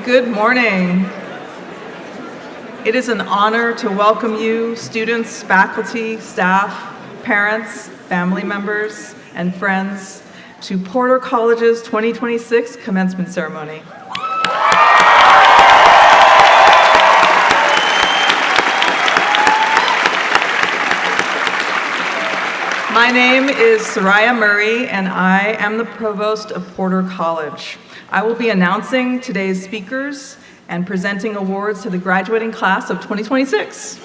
Good morning. It is an honor to welcome you, students, faculty, staff, parents, family members, and friends, to Porter College's 2026 commencement ceremony. My name is Soraya Murray, and I am the Provost of Porter College. I will be announcing today's speakers and presenting awards to the graduating class of 2026.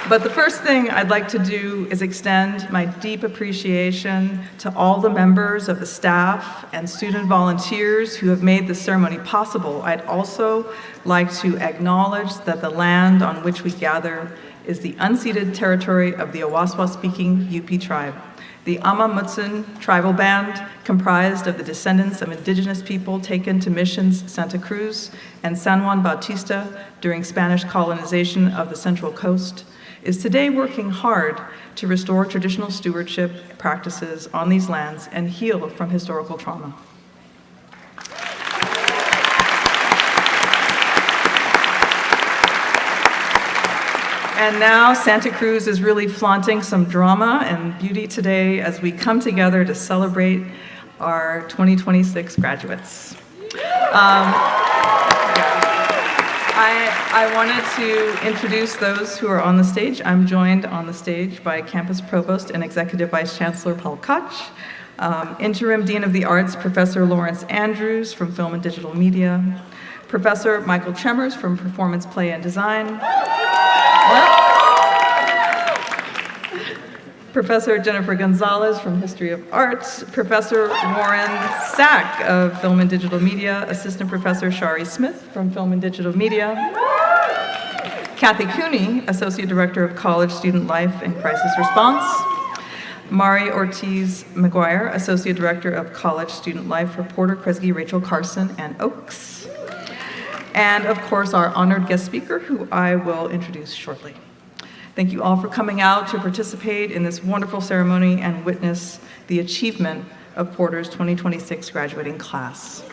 But the first thing I'd like to do is extend my deep appreciation to all the members of the staff and student volunteers who have made this ceremony possible. I'd also like to acknowledge that the land on which we gather is the unceded territory of the Awaswa-speaking UP tribe. The Ama Mutsun tribal band, comprised of the descendants of indigenous people taken to missions Santa Cruz and San Juan Bautista during Spanish colonization of the Central Coast, is today working hard to restore traditional stewardship practices on these lands and heal from historical trauma. And now Santa Cruz is really flaunting some drama and beauty today as we come together to celebrate our 2026 graduates. I wanted to introduce those who are on the stage. I'm joined on the stage by Campus Provost and Executive Vice Chancellor Paul Koch, Interim Dean of the Arts, Professor Lawrence Andrews from Film and Digital Media, Professor Michael Chemers from Performance, Play, and Design, Professor Jennifer Gonzalez from History of Arts, Professor Warren Sack of Film and Digital Media, Assistant Professor Shari Smith from Film and Digital Media, Kathy Cooney, Associate Director of College Student Life and Crisis Response, Mari Ortiz McGuire, Associate Director of College Student Life for Porter, Kresge, Rachel Carson, and Oaks, and of course our honored guest speaker, who I will introduce shortly. Thank you all for coming out to participate in this wonderful ceremony and witness the achievement of Porter's 2026 graduating class.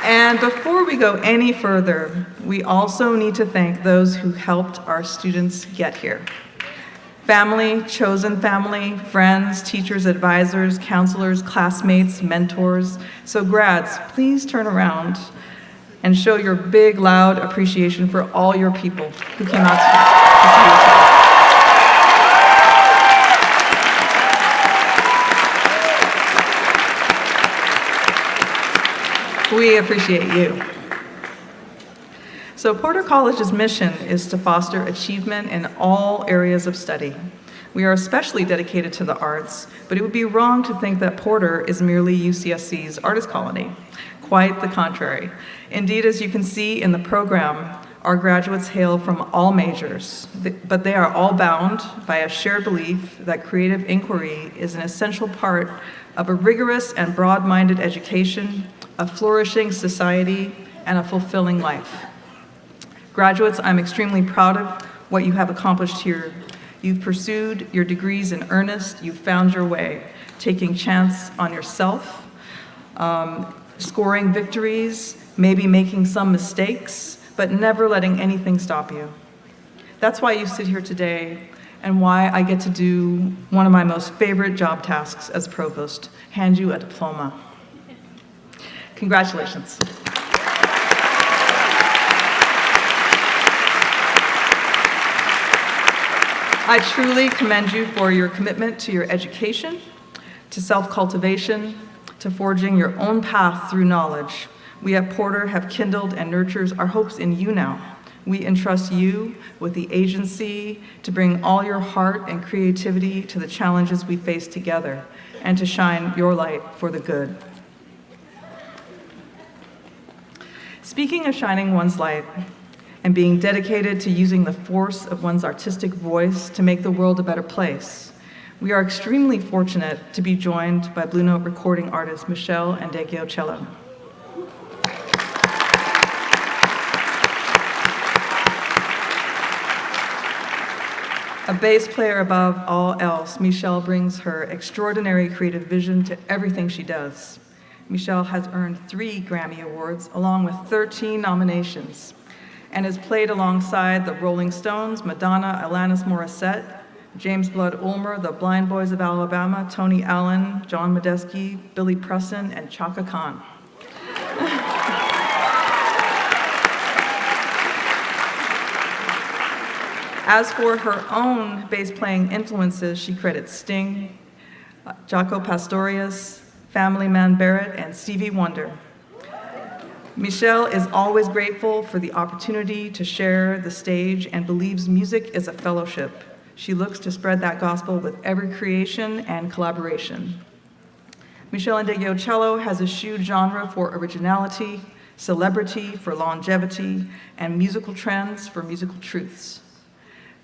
And before we go any further, we also need to thank those who helped our students get here. Family, chosen family, friends, teachers, advisors, counselors, classmates, mentors. So grads, please turn around and show your big, loud appreciation for all your people who came out to see you today. We appreciate you. So Porter College's mission is to foster achievement in all areas of study. We are especially dedicated to the arts, but it would be wrong to think that Porter is merely UCSC's artist colony. Quite the contrary. Indeed, as you can see in the program, our graduates hail from all majors, but they are all bound by a shared belief that creative inquiry is an essential part of a rigorous and broad-minded education, a flourishing society, and a fulfilling life. Graduates, I'm extremely proud of what you have accomplished here. You've pursued your degrees in earnest, you've found your way, taking chance on yourself, scoring victories, maybe making some mistakes, but never letting anything stop you. That's why you sit here today and why I get to do one of my most favorite job tasks as provost, hand you a diploma. Congratulations. I truly commend you for your commitment to your education, to self-cultivation, to forging your own path through knowledge. We at Porter have kindled and nurtured our hopes in you now. We entrust you with the agency to bring all your heart and creativity to the challenges we face together and to shine your light for the good. Speaking of shining one's light, and being dedicated to using the force of one's artistic voice to make the world a better place, we are extremely fortunate to be joined by Blue Note recording artist Michelle Andegio-Cello. A bass player above all else, Michelle brings her extraordinary creative vision to everything she does. Michelle has earned 3 Grammy Awards, along with 13 nominations, and has played alongside the Rolling Stones, Madonna, Alanis Morissette, James Blood Ulmer, the Blind Boys of Alabama, Tony Allen, John Medeski, Billy Preston, and Chaka Khan. As for her own bass-playing influences, she credits Sting, Jaco Pastorius, Family Man Barrett, and Stevie Wonder. Michelle is always grateful for the opportunity to share the stage and believes music is a fellowship. She looks to spread that gospel with every creation and collaboration. Michelle Ndegeocello has eschewed genre for originality, celebrity for longevity, and musical trends for musical truths.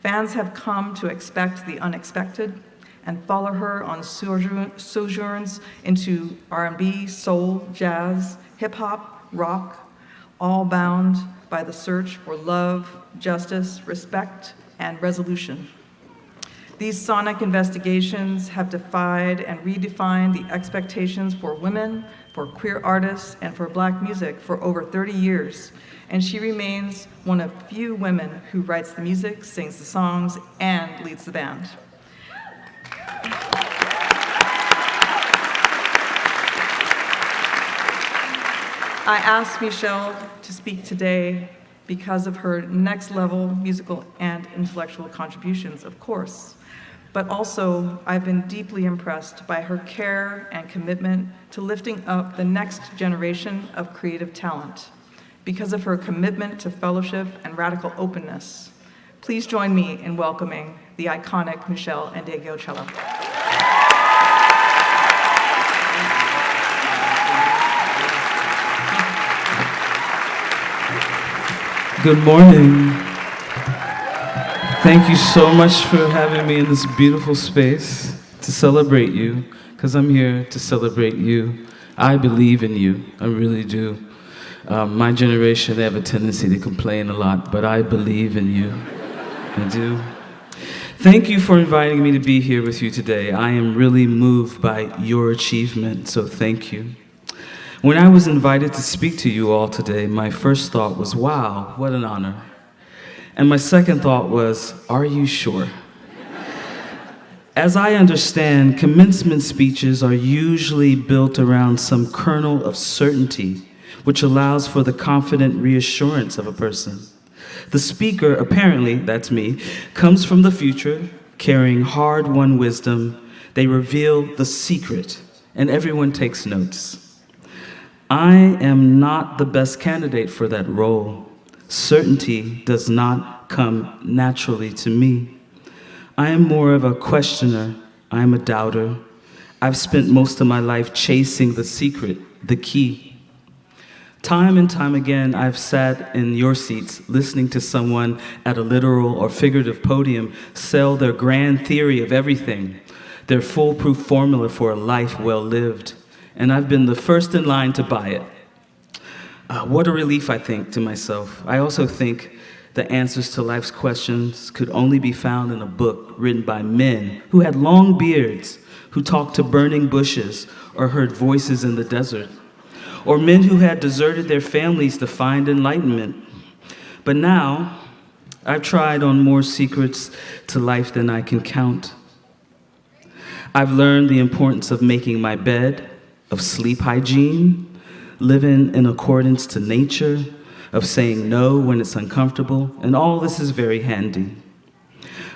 Fans have come to expect the unexpected and follow her on sojourns into R&B, soul, jazz, hip-hop, rock, all bound by the search for love, justice, respect, and resolution. These sonic investigations have defied and redefined the expectations for women, for queer artists, and for Black music for over 30 years, and she remains one of few women who writes the music, sings the songs, and leads the band. I asked Michelle to speak today because of her next-level musical and intellectual contributions, of course, but also I've been deeply impressed by her care and commitment to lifting up the next generation of creative talent, because of her commitment to fellowship and radical openness. Please join me in welcoming the iconic Michelle Ndegeocello. Good morning. Thank you so much for having me in this beautiful space to celebrate you, because I'm here to celebrate you. I believe in you, I really do. My generation, they have a tendency to complain a lot, but I believe in you. I do. Thank you for inviting me to be here with you today. I am really moved by your achievement, so thank you. When I was invited to speak to you all today, my first thought was, wow, what an honor. And my second thought was, are you sure? As I understand, commencement speeches are usually built around some kernel of certainty, which allows for the confident reassurance of a person. The speaker, apparently, that's me, comes from the future, carrying hard-won wisdom. They reveal the secret, and everyone takes notes. I am not the best candidate for that role. Certainty does not come naturally to me. I am more of a questioner. I am a doubter. I've spent most of my life chasing the secret, the key. Time and time again, I've sat in your seats listening to someone at a literal or figurative podium sell their grand theory of everything, their foolproof formula for a life well lived, and I've been the first in line to buy it. What a relief, I think, to myself. I also think the answers to life's questions could only be found in a book written by men who had long beards, who talked to burning bushes or heard voices in the desert, or men who had deserted their families to find enlightenment. But now, I've tried on more secrets to life than I can count. I've learned the importance of making my bed, of sleep hygiene, living in accordance to nature, of saying no when it's uncomfortable, and all this is very handy.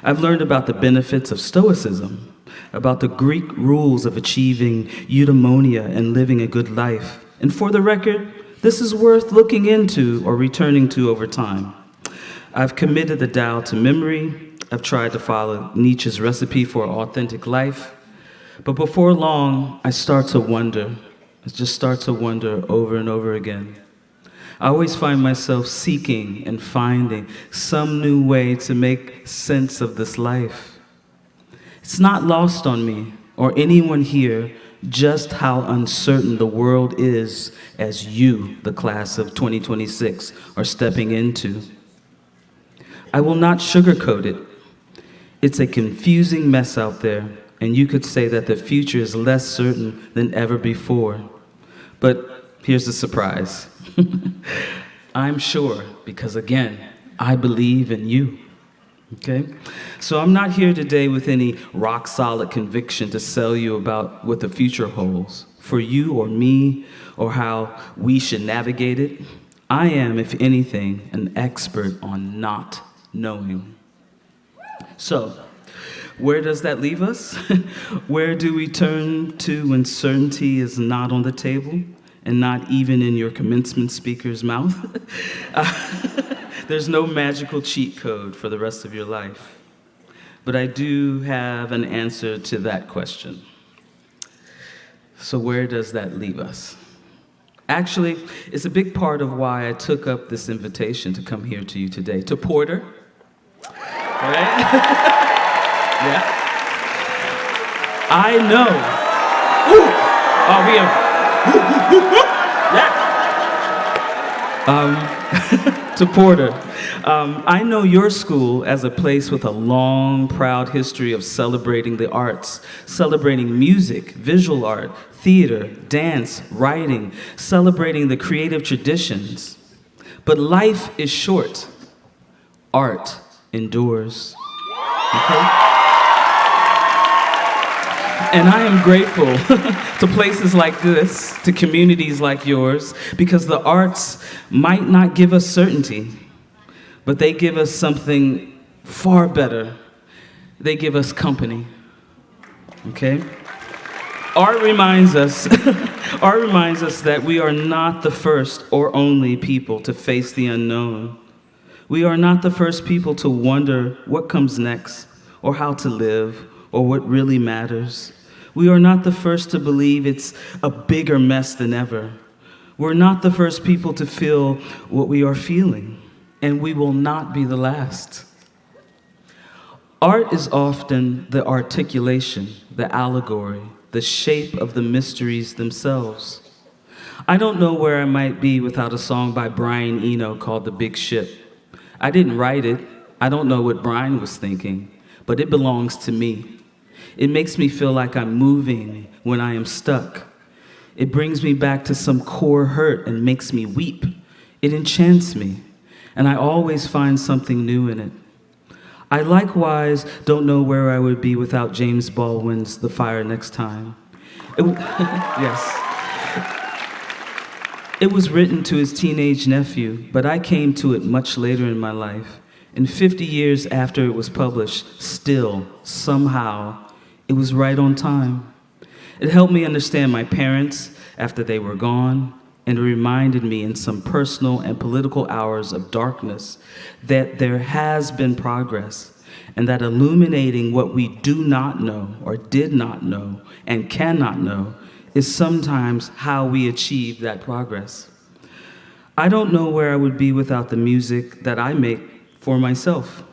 I've learned about the benefits of Stoicism, about the Greek rules of achieving eudaimonia and living a good life. And for the record, this is worth looking into or returning to over time. I've committed the Tao to memory. I've tried to follow Nietzsche's recipe for authentic life. But before long, I start to wonder. I just start to wonder over and over again. I always find myself seeking and finding some new way to make sense of this life. It's not lost on me or anyone here just how uncertain the world is as you, the class of 2026, are stepping into. I will not sugarcoat it. It's a confusing mess out there, and you could say that the future is less certain than ever before. But here's the surprise. I'm sure, because again, I believe in you. Okay? So I'm not here today with any rock-solid conviction to sell you about what the future holds for you or me or how we should navigate it. I am, if anything, an expert on not knowing. So, where does that leave us? Where do we turn to when certainty is not on the table and not even in your commencement speaker's mouth? There's no magical cheat code for the rest of your life. But I do have an answer to that question. So where does that leave us? Actually, it's a big part of why I took up this invitation to come here to you today. To Porter. All right? Yeah. I know. Ooh. Oh, we are. Yeah. To Porter. I know your school as a place with a long, proud history of celebrating the arts, celebrating music, visual art, theater, dance, writing, celebrating the creative traditions. But life is short. Art endures. Okay? And I am grateful to places like this, to communities like yours, because the arts might not give us certainty, but they give us something far better. They give us company. Okay? Art reminds us that we are not the first or only people to face the unknown. We are not the first people to wonder what comes next, or how to live, or what really matters. We are not the first to believe it's a bigger mess than ever. We're not the first people to feel what we are feeling, and we will not be the last. Art is often the articulation, the allegory, the shape of the mysteries themselves. I don't know where I might be without a song by Brian Eno called The Big Ship. I didn't write it. I don't know what Brian was thinking, but it belongs to me. It makes me feel like I'm moving when I am stuck. It brings me back to some core hurt and makes me weep. It enchants me, and I always find something new in it. I likewise don't know where I would be without James Baldwin's The Fire Next Time. Yes. It was written to his teenage nephew, but I came to it much later in my life. And 50 years after it was published, still, somehow, it was right on time. It helped me understand my parents after they were gone, and it reminded me in some personal and political hours of darkness that there has been progress, and that illuminating what we do not know or did not know and cannot know is sometimes how we achieve that progress. I don't know where I would be without the music that I make for myself.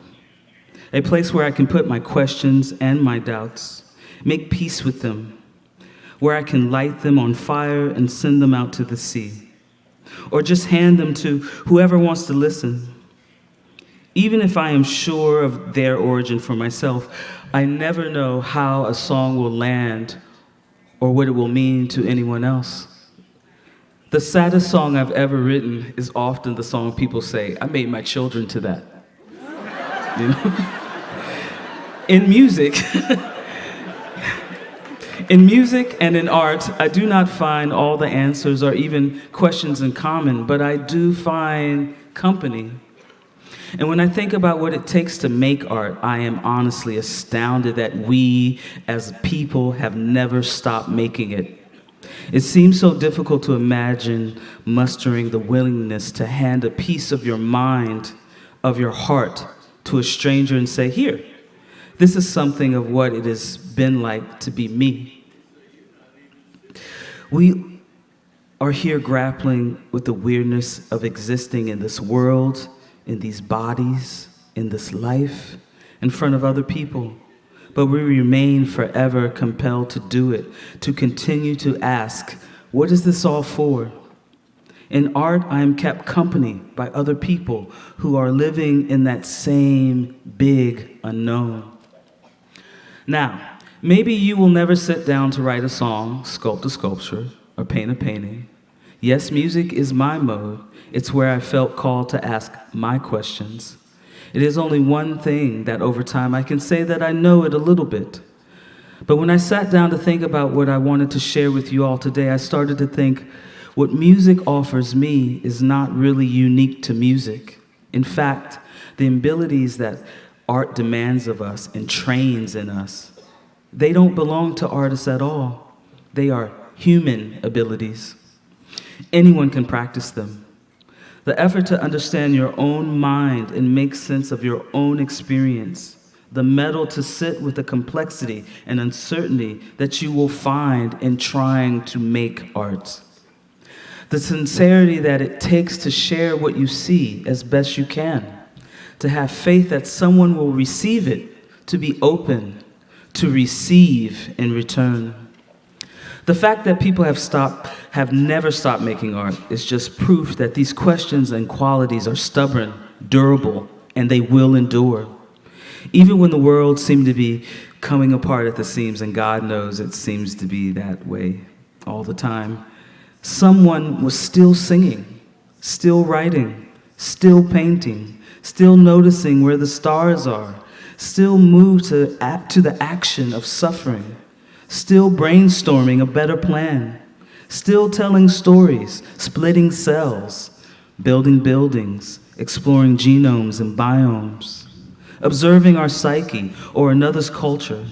A place where I can put my questions and my doubts, make peace with them, where I can light them on fire and send them out to the sea, or just hand them to whoever wants to listen. Even if I am sure of their origin for myself, I never know how a song will land or what it will mean to anyone else. The saddest song I've ever written is often the song people say, I made my children to that. You know? In music, and in art, I do not find all the answers or even questions in common, but I do find company. And when I think about what it takes to make art, I am honestly astounded that we as people have never stopped making it. It seems so difficult to imagine mustering the willingness to hand a piece of your mind, of your heart, to a stranger and say, here, this is something of what it has been like to be me. We are here grappling with the weirdness of existing in this world, in these bodies, in this life, in front of other people. But we remain forever compelled to do it, to continue to ask, what is this all for? In art, I am kept company by other people who are living in that same big unknown. Now, maybe you will never sit down to write a song, sculpt a sculpture, or paint a painting. Yes, music is my mode. It's where I felt called to ask my questions. It is only one thing that over time I can say that I know it a little bit. But when I sat down to think about what I wanted to share with you all today, I started to think what music offers me is not really unique to music. In fact, the abilities that art demands of us and trains in us, they don't belong to artists at all. They are human abilities. Anyone can practice them. The effort to understand your own mind and make sense of your own experience, the mettle to sit with the complexity and uncertainty that you will find in trying to make art. The sincerity that it takes to share what you see as best you can, to have faith that someone will receive it, to be open, to receive in return. The fact that people have never stopped making art is just proof that these questions and qualities are stubborn, durable, and they will endure. Even when the world seemed to be coming apart at the seams, and God knows it seems to be that way all the time, someone was still singing, still writing, still painting, still noticing where the stars are, still moved to the action of suffering, still brainstorming a better plan, still telling stories, splitting cells, building buildings, exploring genomes and biomes, observing our psyche or another's culture,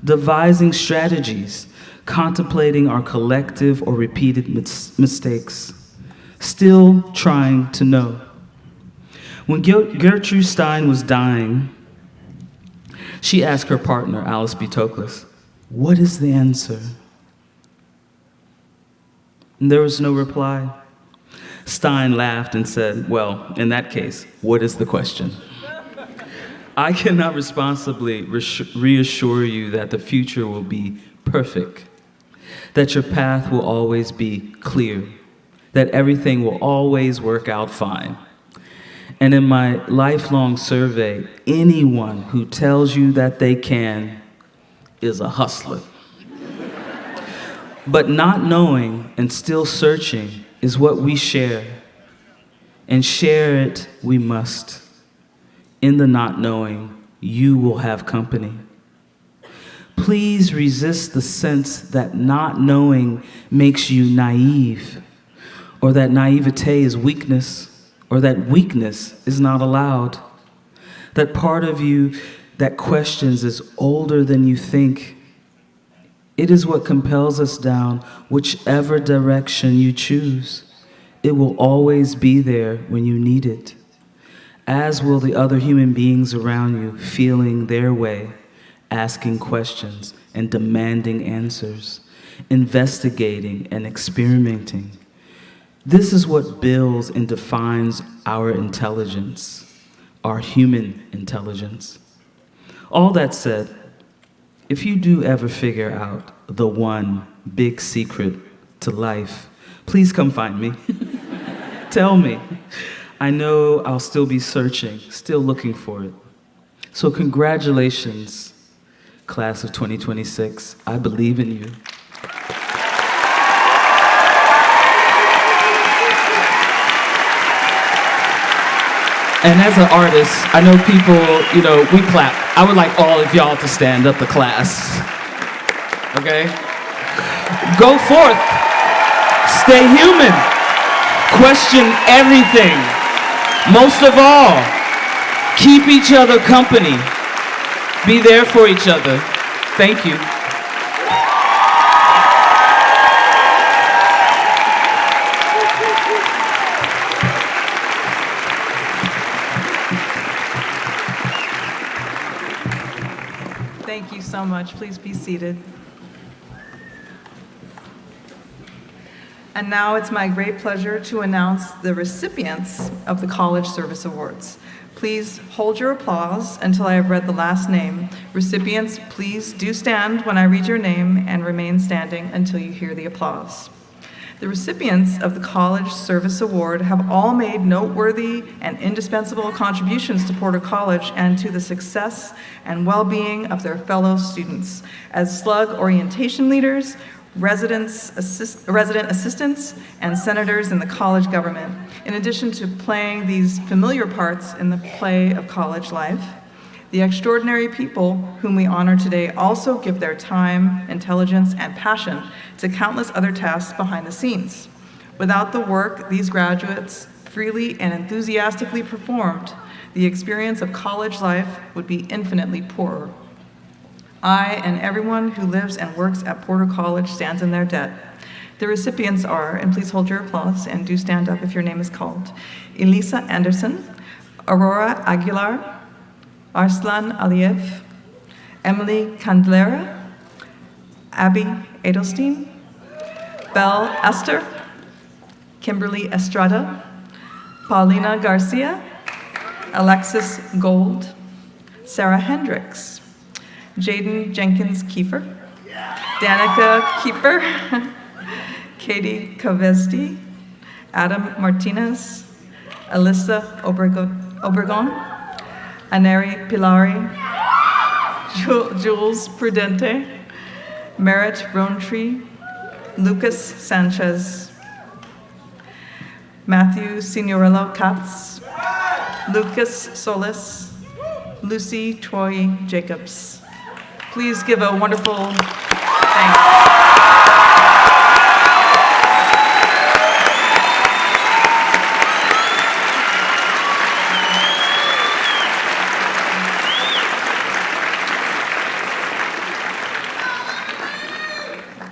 devising strategies, contemplating our collective or repeated mistakes, still trying to know. When Gertrude Stein was dying, she asked her partner, Alice B. Toklas, "What is the answer?" And there was no reply. Stein laughed and said, "Well, in that case, what is the question?" I cannot responsibly reassure you that the future will be perfect, that your path will always be clear, that everything will always work out fine. And in my lifelong survey, anyone who tells you that they can is a hustler. But not knowing and still searching is what we share, and share it we must. In the not knowing, you will have company. Please resist the sense that not knowing makes you naive, or that naivete is weakness, or that weakness is not allowed. That part of you that questions is older than you think. It is what compels us down whichever direction you choose. It will always be there when you need it, as will the other human beings around you feeling their way, asking questions and demanding answers, investigating and experimenting. This is what builds and defines our intelligence, our human intelligence. All that said, if you do ever figure out the one big secret to life, please come find me. Tell me. I know I'll still be searching, still looking for it. So congratulations, class of 2026. I believe in you. And as an artist, I know people, we clap. I would like all of y'all to stand up, the class. Okay? Go forth. Stay human. Question everything. Most of all, keep each other company. Be there for each other. Thank you. Thank you so much. Please be seated. And now it's my great pleasure to announce the recipients of the College Service Awards. Please hold your applause until I have read the last name. Recipients, please do stand when I read your name and remain standing until you hear the applause. The recipients of the College Service Award have all made noteworthy and indispensable contributions to Porter College and to the success and well-being of their fellow students as slug orientation leaders, resident assistants, and senators in the college government, in addition to playing these familiar parts in the play of college life. The extraordinary people whom we honor today also give their time, intelligence, and passion to countless other tasks behind the scenes. Without the work these graduates freely and enthusiastically performed, the experience of college life would be infinitely poorer. I and everyone who lives and works at Porter College stands in their debt. The recipients are, and please hold your applause and do stand up if your name is called, Elisa Anderson, Aurora Aguilar, Arslan Aliyev, Emily Candlera, Abby Edelstein, Belle Esther, Kimberly Estrada, Paulina Garcia, Alexis Gold, Sarah Hendricks, Jaden Jenkins Kiefer, Danica Keeper, Katie Kovesdi, Adam Martinez, Alyssa Obregon, Aneri Pilari, Jules Prudente, Merritt Rowntree, Lucas Sanchez, Matthew Signorello Katz, Lucas Solis, Lucy Troy Jacobs. Please give a wonderful thanks.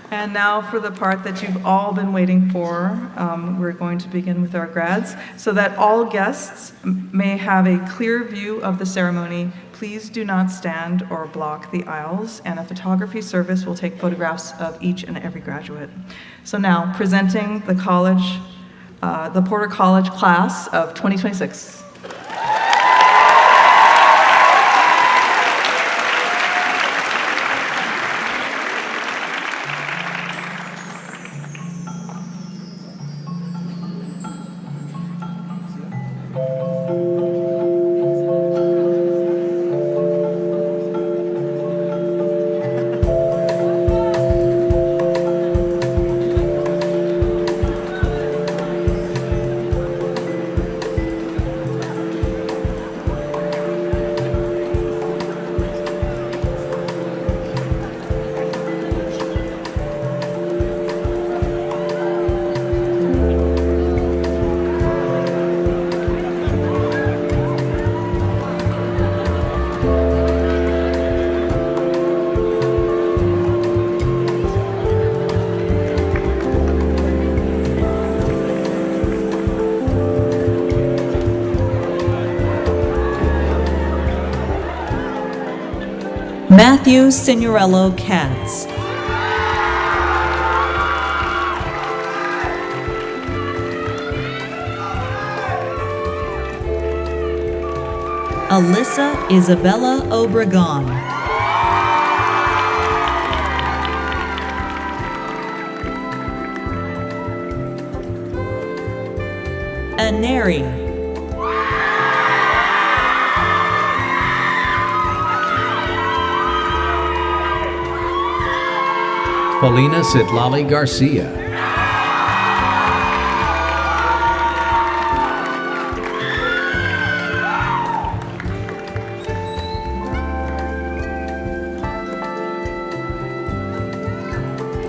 And now for the part that you've all been waiting for, we're going to begin with our grads. So that all guests may have a clear view of the ceremony, please do not stand or block the aisles, and a photography service will take photographs of each and every graduate. So now, presenting the college, the Porter College class of 2026. Matthew Signorello Katz. Alyssa Isabella Obregon. Aneri. Paulina Sidlali Garcia.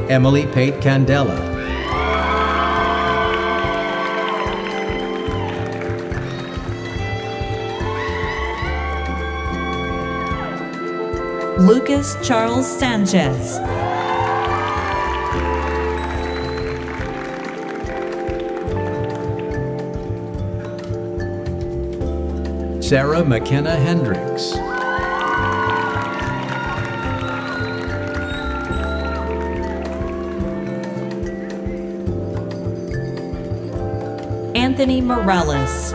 Emily Pate Candela. Lucas Charles Sanchez. Sarah McKenna Hendricks. Anthony Morales.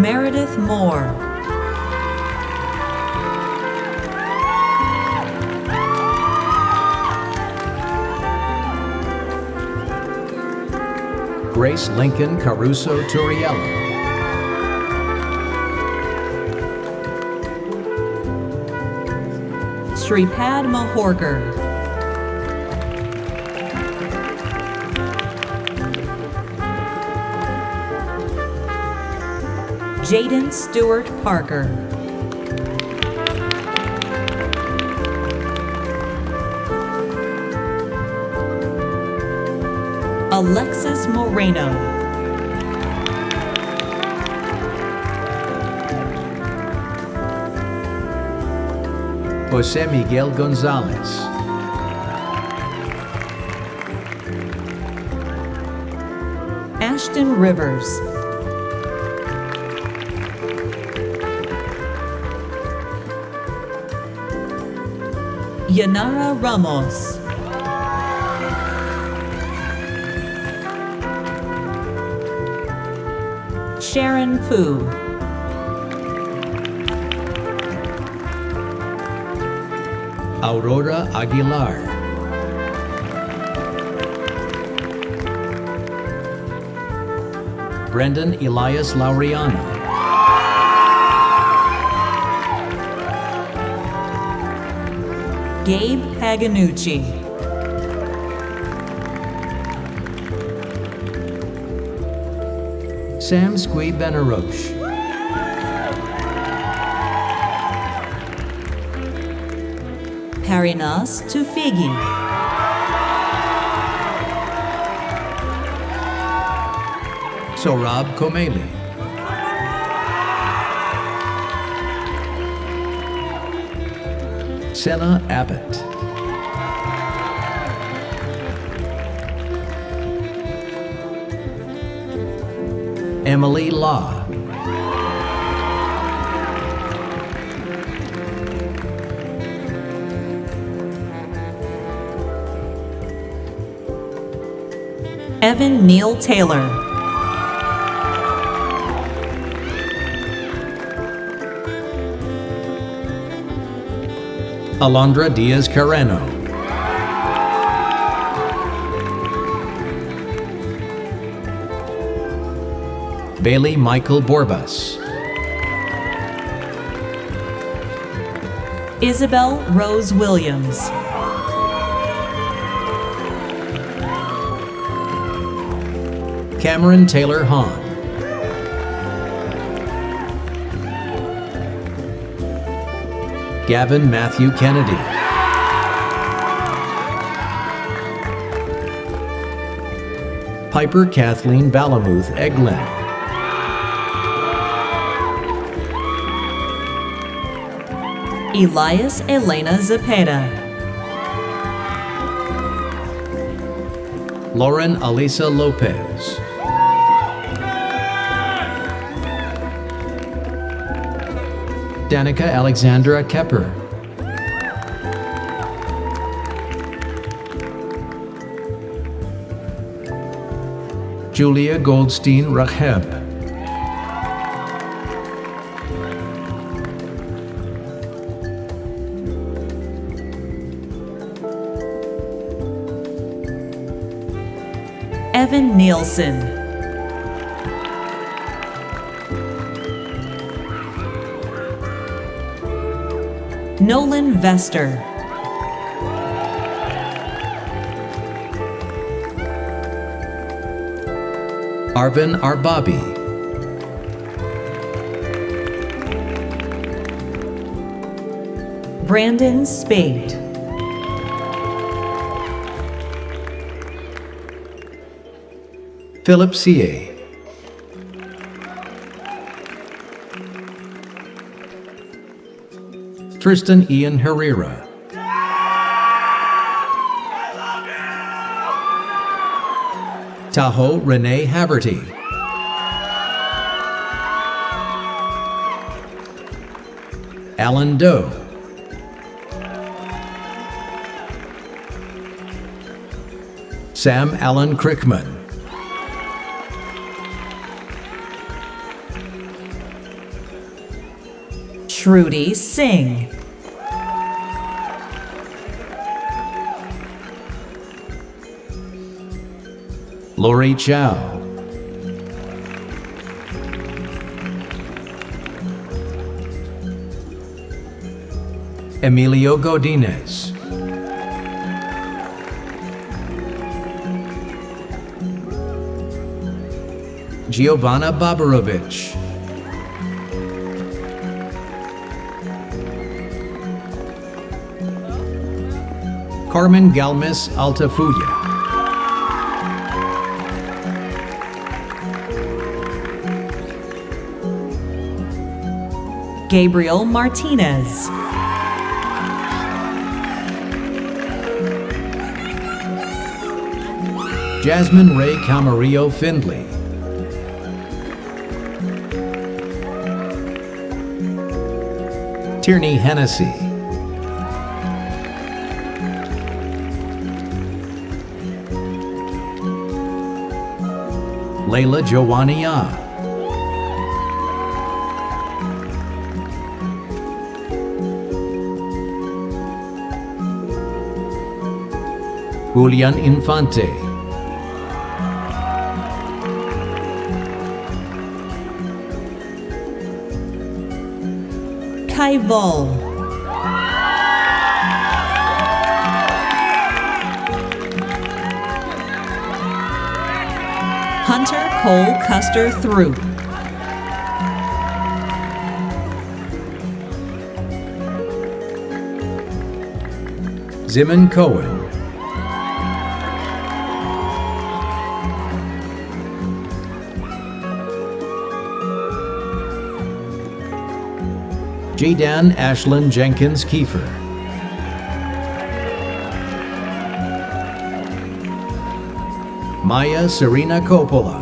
Meredith Moore. Grace Lincoln Caruso Turiello. Shripad Mahorger. Jaden Stewart Parker. Alexis Moreno. Jose Miguel Gonzalez. Ashton Rivers. Yanara Ramos. Sharon Fu. Aurora Aguilar. Brendan Elias Laureano. Gabe Paganucci. Sam Squee Benaroche. Parinas Tufigi. Sorab Komeli. Senna Abbott. Emily Law. Evan Neal Taylor. Alondra Diaz Carreno. Bailey Michael Borbas. Isabel Rose Williams. Cameron Taylor Hahn. Gavin Matthew Kennedy. Piper Kathleen Balamuth Eglin. Elias Elena Zepeda. Lauren Alisa Lopez. Danica Alexandra Kepper. Julia Goldstein Raheb. Evan Nielsen. Nolan Vester. Arvin Arbabi. Brandon Spate. Philip C.A. Tristan Ian Herrera. Tahoe Renee Haverty. Alan Doe. Sam Allen Crickman. Trudy Singh. Lori Chow. Emilio Godinez. Giovanna Babarovich. Carmen Galmis Altafulla. Gabriel Martinez. Jasmine Ray Camarillo Findley. Tierney Hennessy. Layla Jowania. Julian Infante. Kai Vol. Hunter Cole Custer Throop. Zimmon Cohen. Jadan Ashlyn Jenkins Kiefer. Maya Serena Coppola.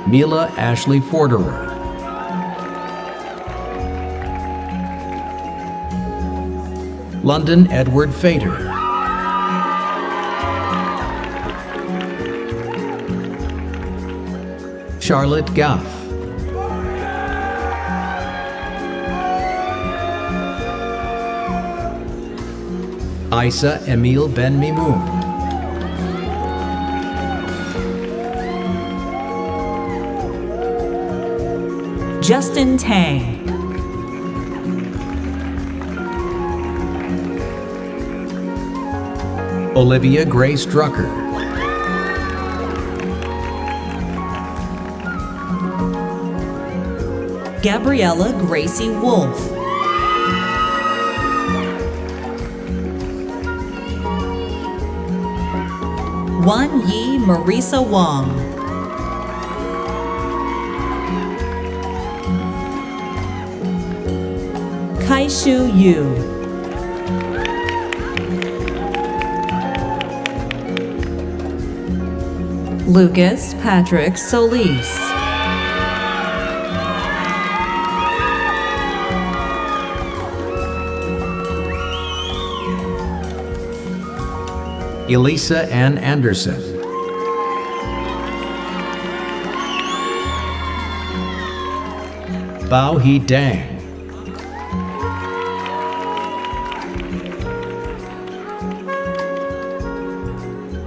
Mila Ashley Forderer. London Edward Fader. Charlotte Gaff. Isa Emil Ben Mimoun. Justin Tang. Olivia Grace Drucker. Gabriella Gracie Wolf. Wan Yi Marisa Wong. Kaishu Yu. Lucas Patrick Solis. Elisa Ann Anderson. Bao He Dang.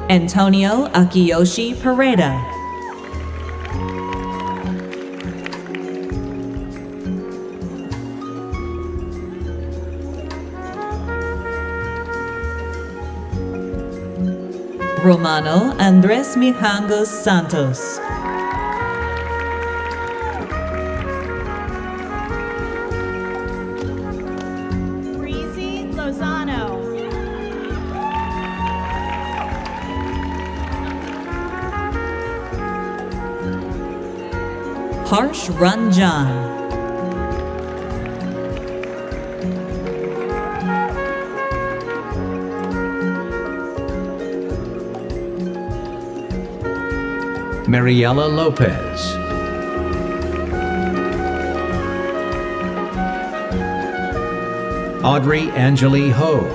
Antonio Akiyoshi Pereda. Romano Andres Mijangos Santos. Breezy Lozano. Harsh Ranjan. Mariela Lopez. Audrey Angeli Ho.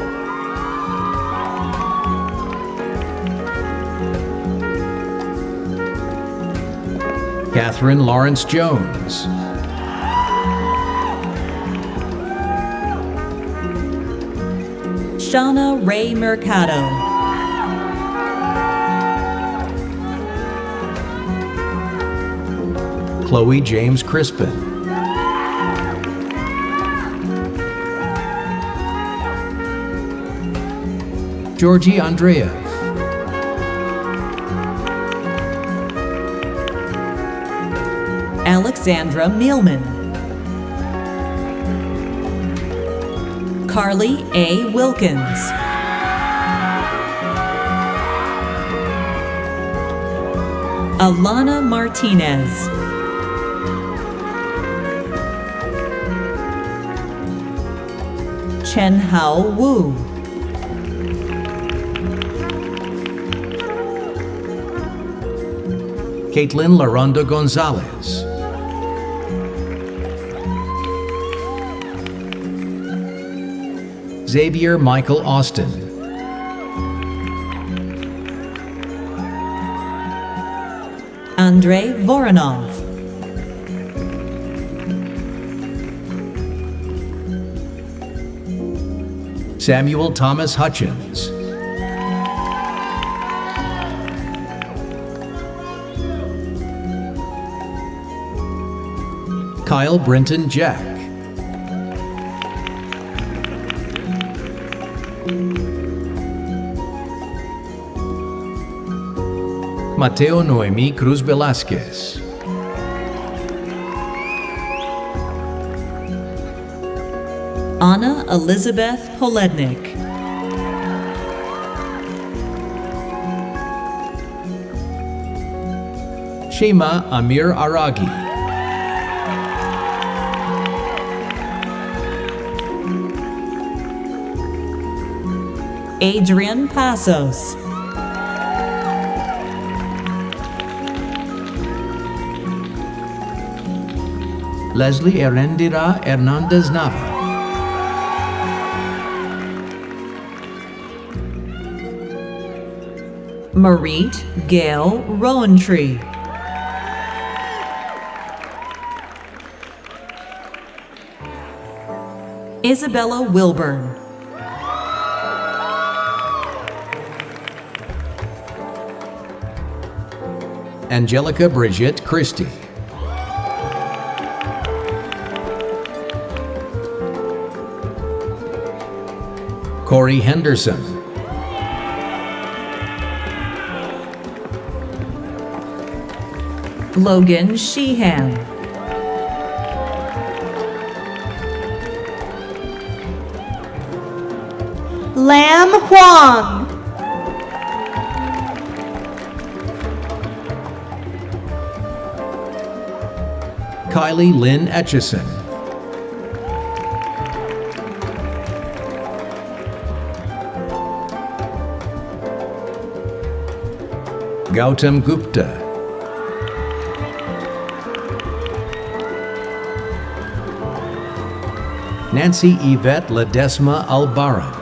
Catherine Lawrence Jones. Shauna Ray Mercado. Chloe James Crispin. Georgie Andreev. Alexandra Mielman. Carly A. Wilkins. Alana Martinez. Chen Hao Wu. Caitlin LaRonda Gonzalez. Xavier Michael Austin. Andrei Voronov. Samuel Thomas Hutchins. Kyle Brenton Jack. Mateo Noemi Cruz Velasquez. Anna Elizabeth Polednik. Shema Amir Aragi. Adrian Passos. Leslie Erendira Hernandez Nava. Marit Gail Rowantree. Isabella Wilburn. Angelica Brigitte Christie. Corey Henderson. Logan Sheehan. Lam Huang. Kylie Lynn Etchison. Gautam Gupta. Nancy Yvette Ledesma Albaran.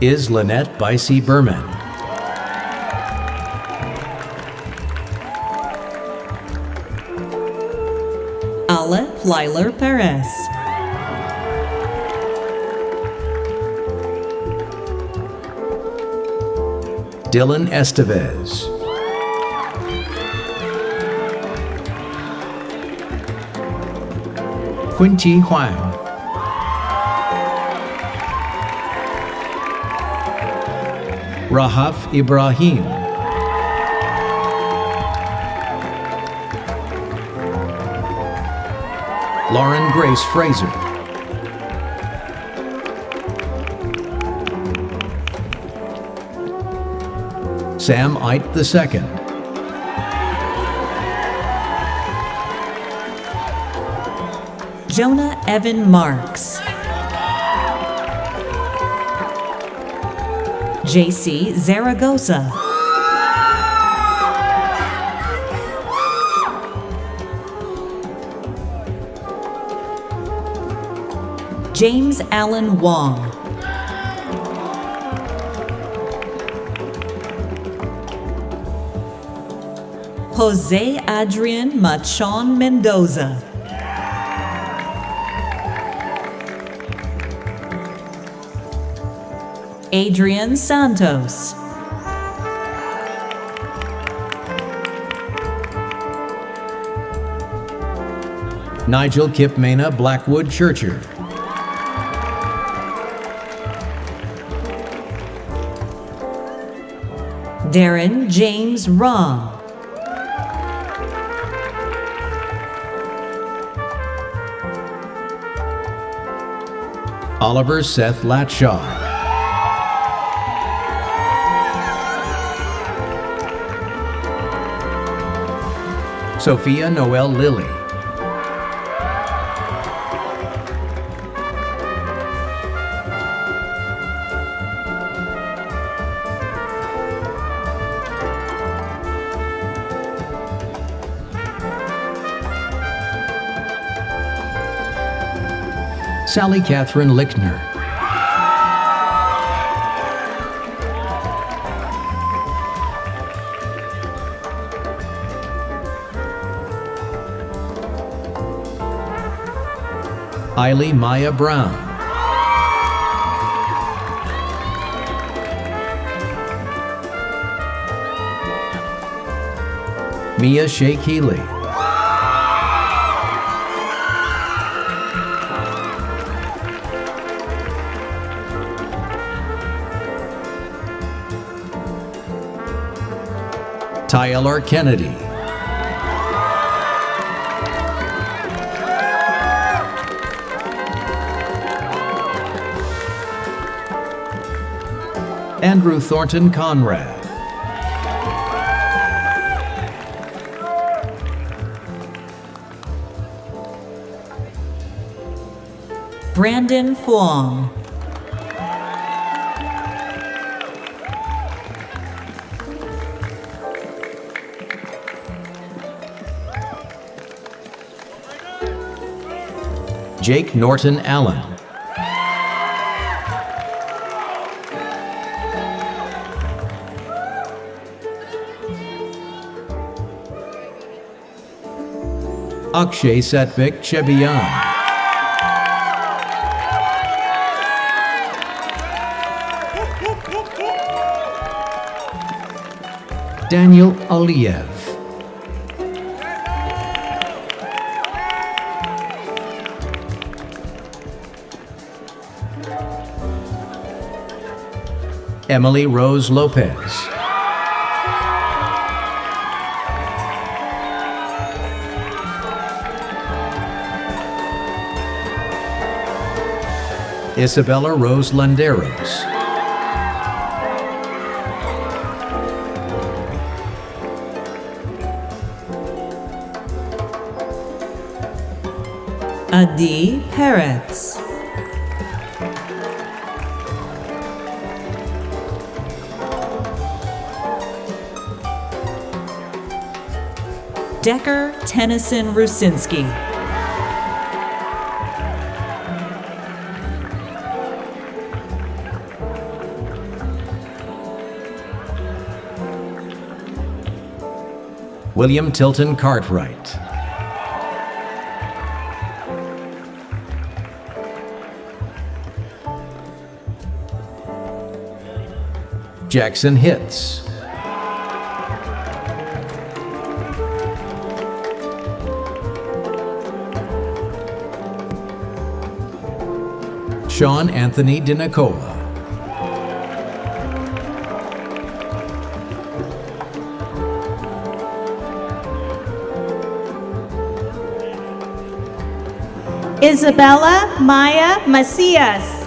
Is Lynette Bicey Berman. Ale Plyler Perez. Dylan Estevez. Quincy Huang. Rahaf Ibrahim. Lauren Grace Fraser. Sam Ite II. Jonah Evan Marks. JC Zaragoza. James Allen Wong. Jose Adrian Machon Mendoza. Adrian Santos. Nigel Kipmena Blackwood Churcher. Darren James Raw. Oliver Seth Latshaw. Sophia Noel Lilly. Sally Catherine Lichtner. Eiley Maya Brown. Mia Shea Keeley. Tyler Kennedy. Andrew Thornton Conrad. Brandon Fuong. Jake Norton Allen. Akshay Satvik Chebiyan. Daniel Aliyev. Emily Rose Lopez. Isabella Rose Landeros. Adi Peretz. Decker Tennyson Rusinski. William Tilton Cartwright. Jackson Hitz. Sean Anthony DiNicola. Isabella Maya Macias.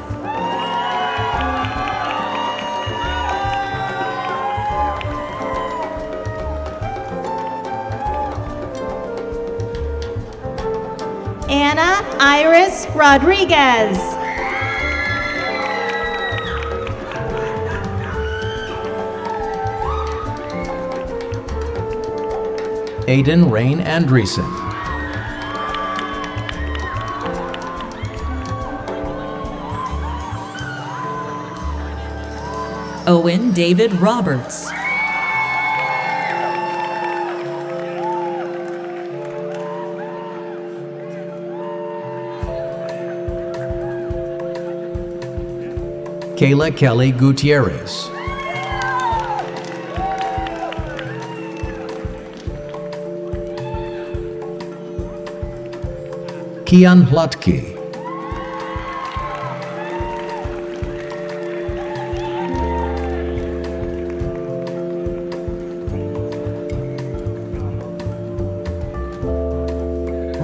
Anna Iris Rodriguez. Aiden Rain Andreessen. Owen David Roberts. Kayla Kelly Gutierrez. Kian Hlotke.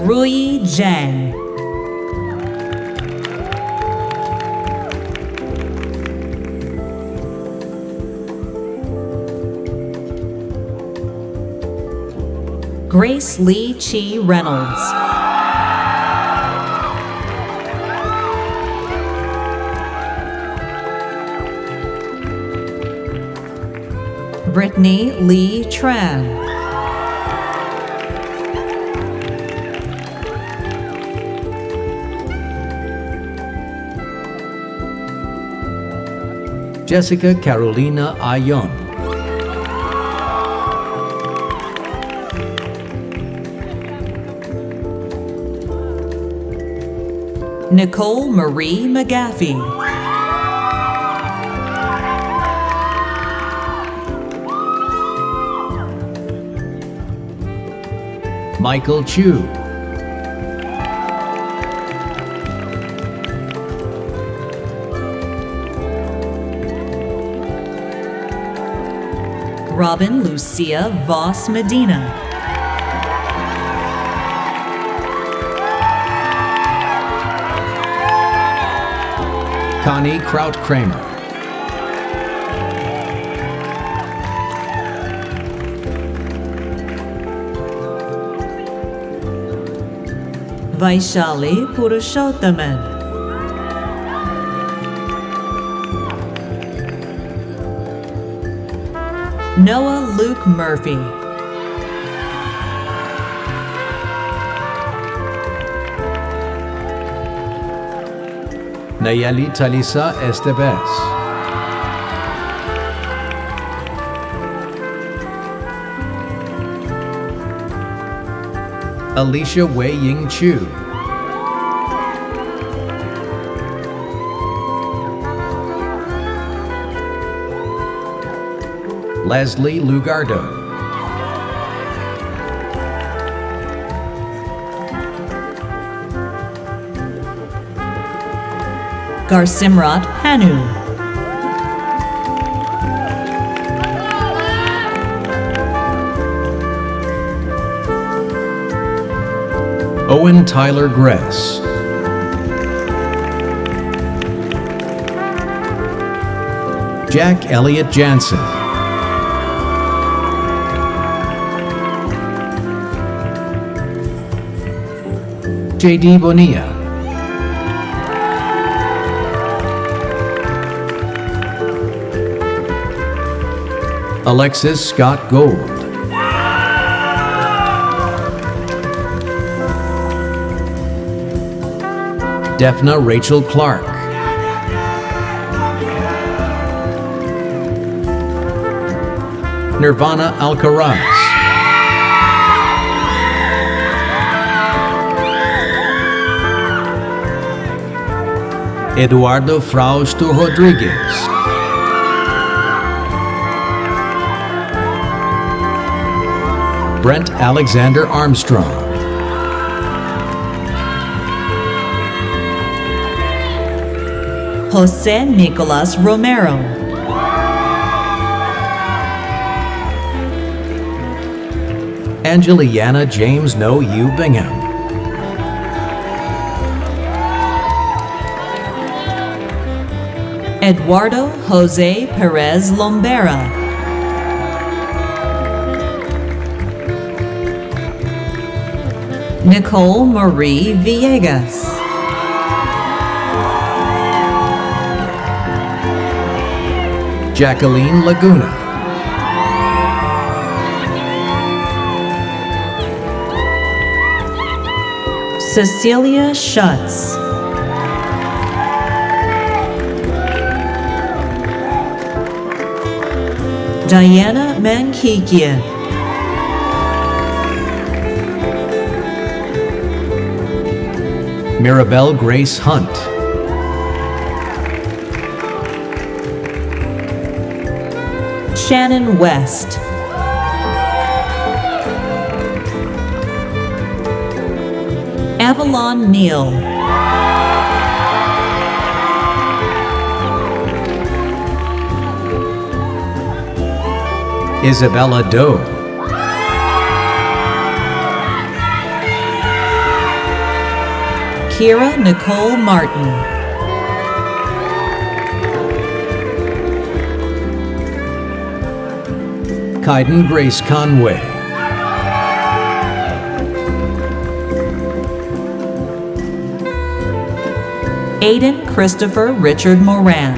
Rui Zhang. Grace Lee Chi Reynolds. Brittany Lee Tran. Jessica Carolina Ayon. Nicole Marie McGaffey. Michael Chu. Robin Lucia Voss Medina. Connie Kraut-Kramer. Vaishali Purushothaman. Noah Luke Murphy. Nayeli Talisa Estevez. Alicia Wei Ying Chu. Leslie Lugardo. Garsimrat Panu. Owen Tyler Gress. Jack Elliott Jansen. J.D. Bonilla. Alexis Scott Gold. Defna Rachel Clark. Nirvana Alcaraz. Eduardo Frausto Rodriguez. Brent Alexander Armstrong. Jose Nicolas Romero. Angeliana James No Yu Bingham. Eduardo Jose Perez Lombera. Nicole Marie Villegas. Jacqueline Laguna. Cecilia Schutz. Diana Mankikian. Mirabelle Grace Hunt. Shannon West. Avalon Neal. Isabella Doe. Kira Nicole Martin. Kaiden Grace Conway. Aiden Christopher Richard Moran.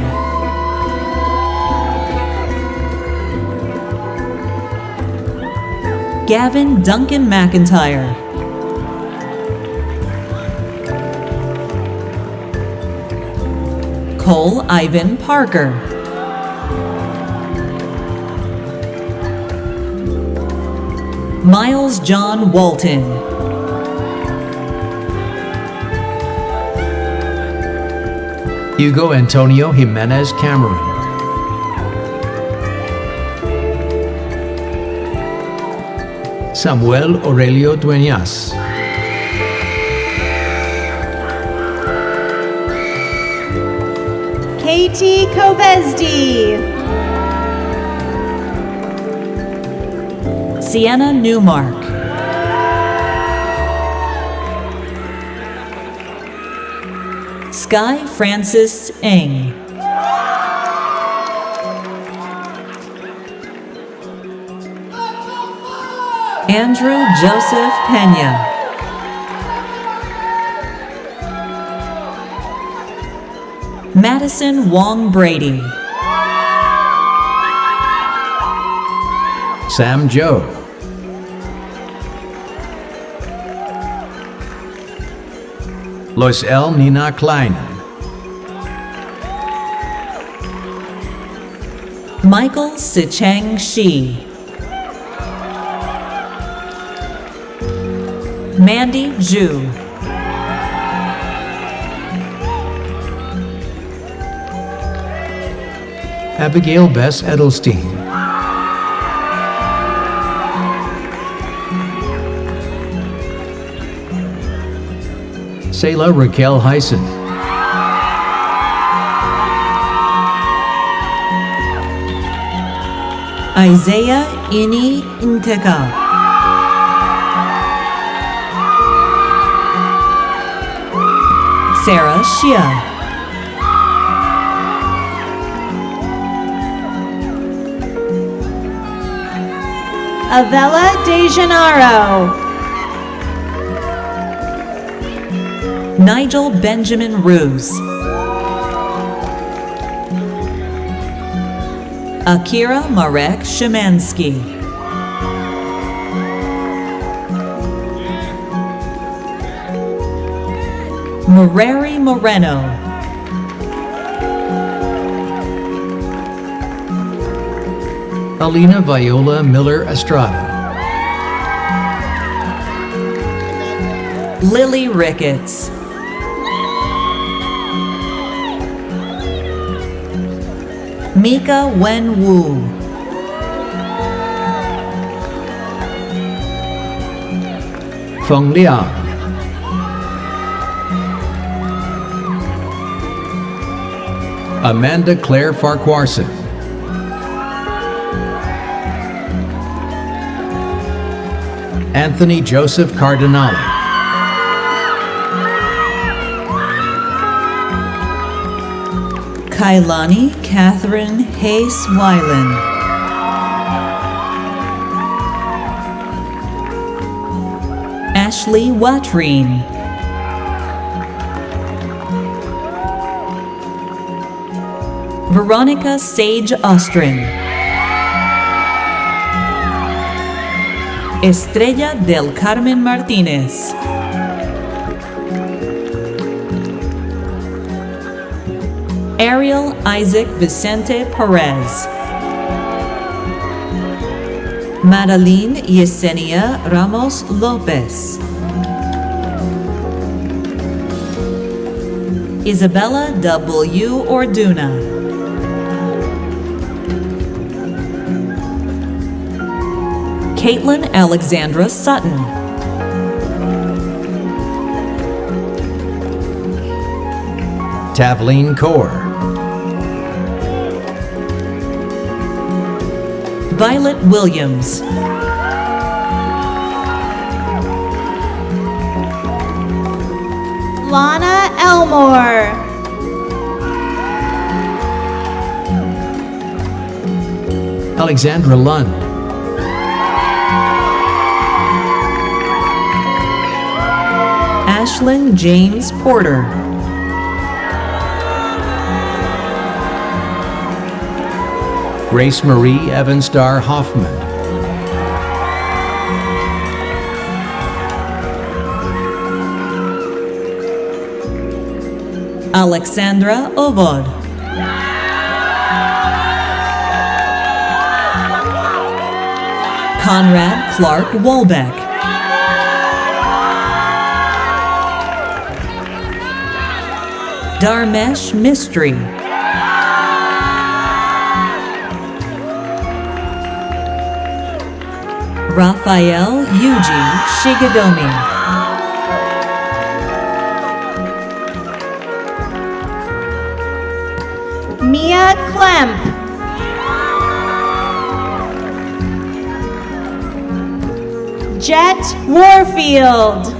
Gavin Duncan McIntyre. Cole Ivan Parker. Miles John Walton. Hugo Antonio Jimenez Cameron. Samuel Aurelio Dueñas. Katie Kovezdi. Sienna Newmark. Sky Francis Eng. Andrew Joseph Pena. Madison Wong Brady. Sam Joe. Loisel Nina Kleinen. Michael Sicheng Shi. Mandy Zhu. Abigail Bess Edelstein. Selah Raquel Heisen. Isaiah Ini Inteka. Sarah Shia. Avella De Gennaro. Nigel Benjamin Ruse. Akira Marek Szymanski. Murari Moreno. Alina Viola Miller Estrada. Lily Ricketts. Mika Wen Wu. Feng Liang. Amanda Claire Farquharson. Anthony Joseph Cardinale. Kailani Catherine Hayes Weiland. Ashley Watreen. Veronica Sage Ostrin. Estrella del Carmen Martínez. Ariel Isaac Vicente Perez. Madeline Yesenia Ramos Lopez. Isabella W. Orduna. Caitlin Alexandra Sutton. Tavleen Kaur. Violet Williams. Lana Elmore. Alexandra Lund. Ashlyn James Porter. Grace Marie Evanstar Hoffman. Alexandra Ovod. Conrad Clark Wolbeck. Dharmesh Mistry. Raphael Yuji Shigedomi. Mia Klemp. Jet Warfield.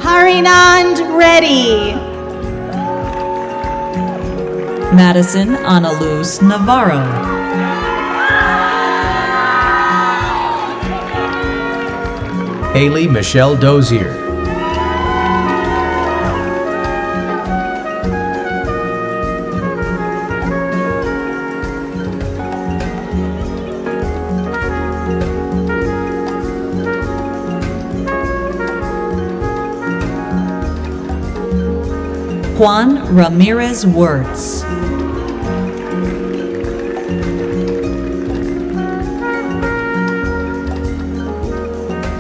Harinand Reddy. Madison Analuz Navarro. Haley Michelle Dozier. Juan Ramirez Wirtz.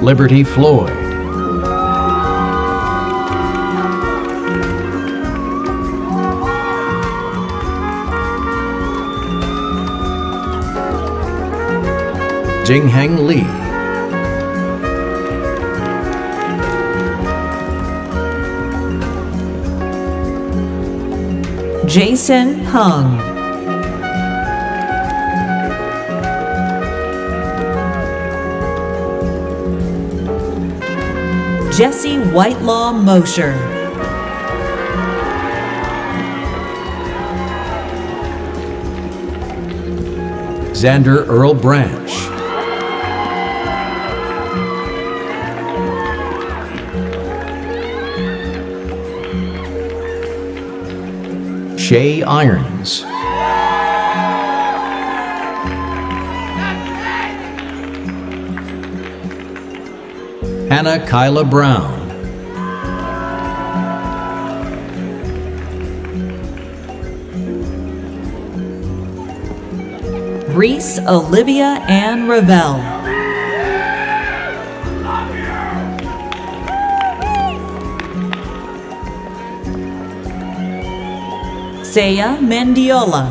Liberty Floyd. Jingheng Lee. Jason Hung. Jesse Whitelaw Mosher. Xander Earl Branch. Shay Irons. Hannah Kyla Brown. Reese Olivia Ann Ravel. Saya Mendiola.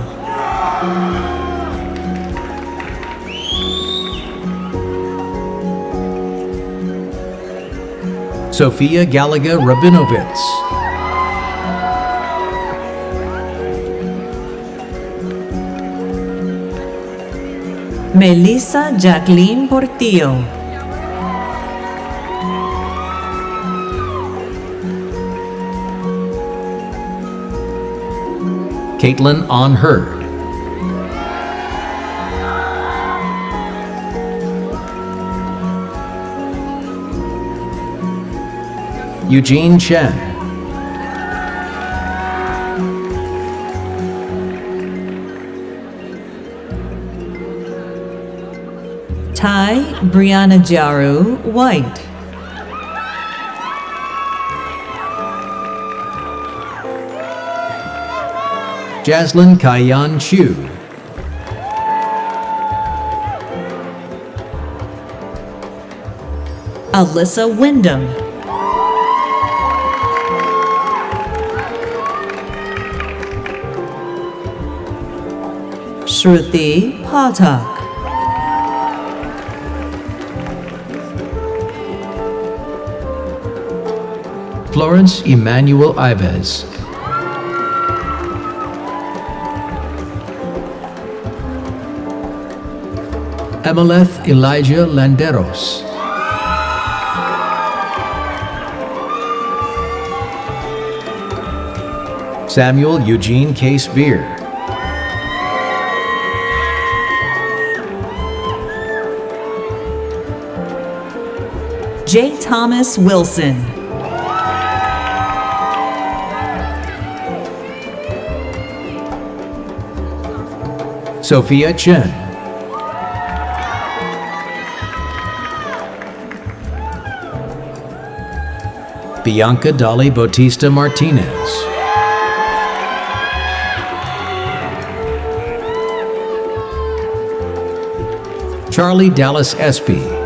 Sophia Gallagher Rabinovitz. Melissa Jacqueline Portillo. Caitlin On Hurd. Eugene Chen. Ty Brianna Jaru White. Jaslyn Kayan Chu. Alyssa Wyndham. Shruti Pathak. Florence Emmanuel Ives. Emeleth Elijah Landeros. Samuel Eugene Case Beer. J. Thomas Wilson. Sophia Chen. Bianca Dolly Bautista Martinez. Charlie Dallas Espy.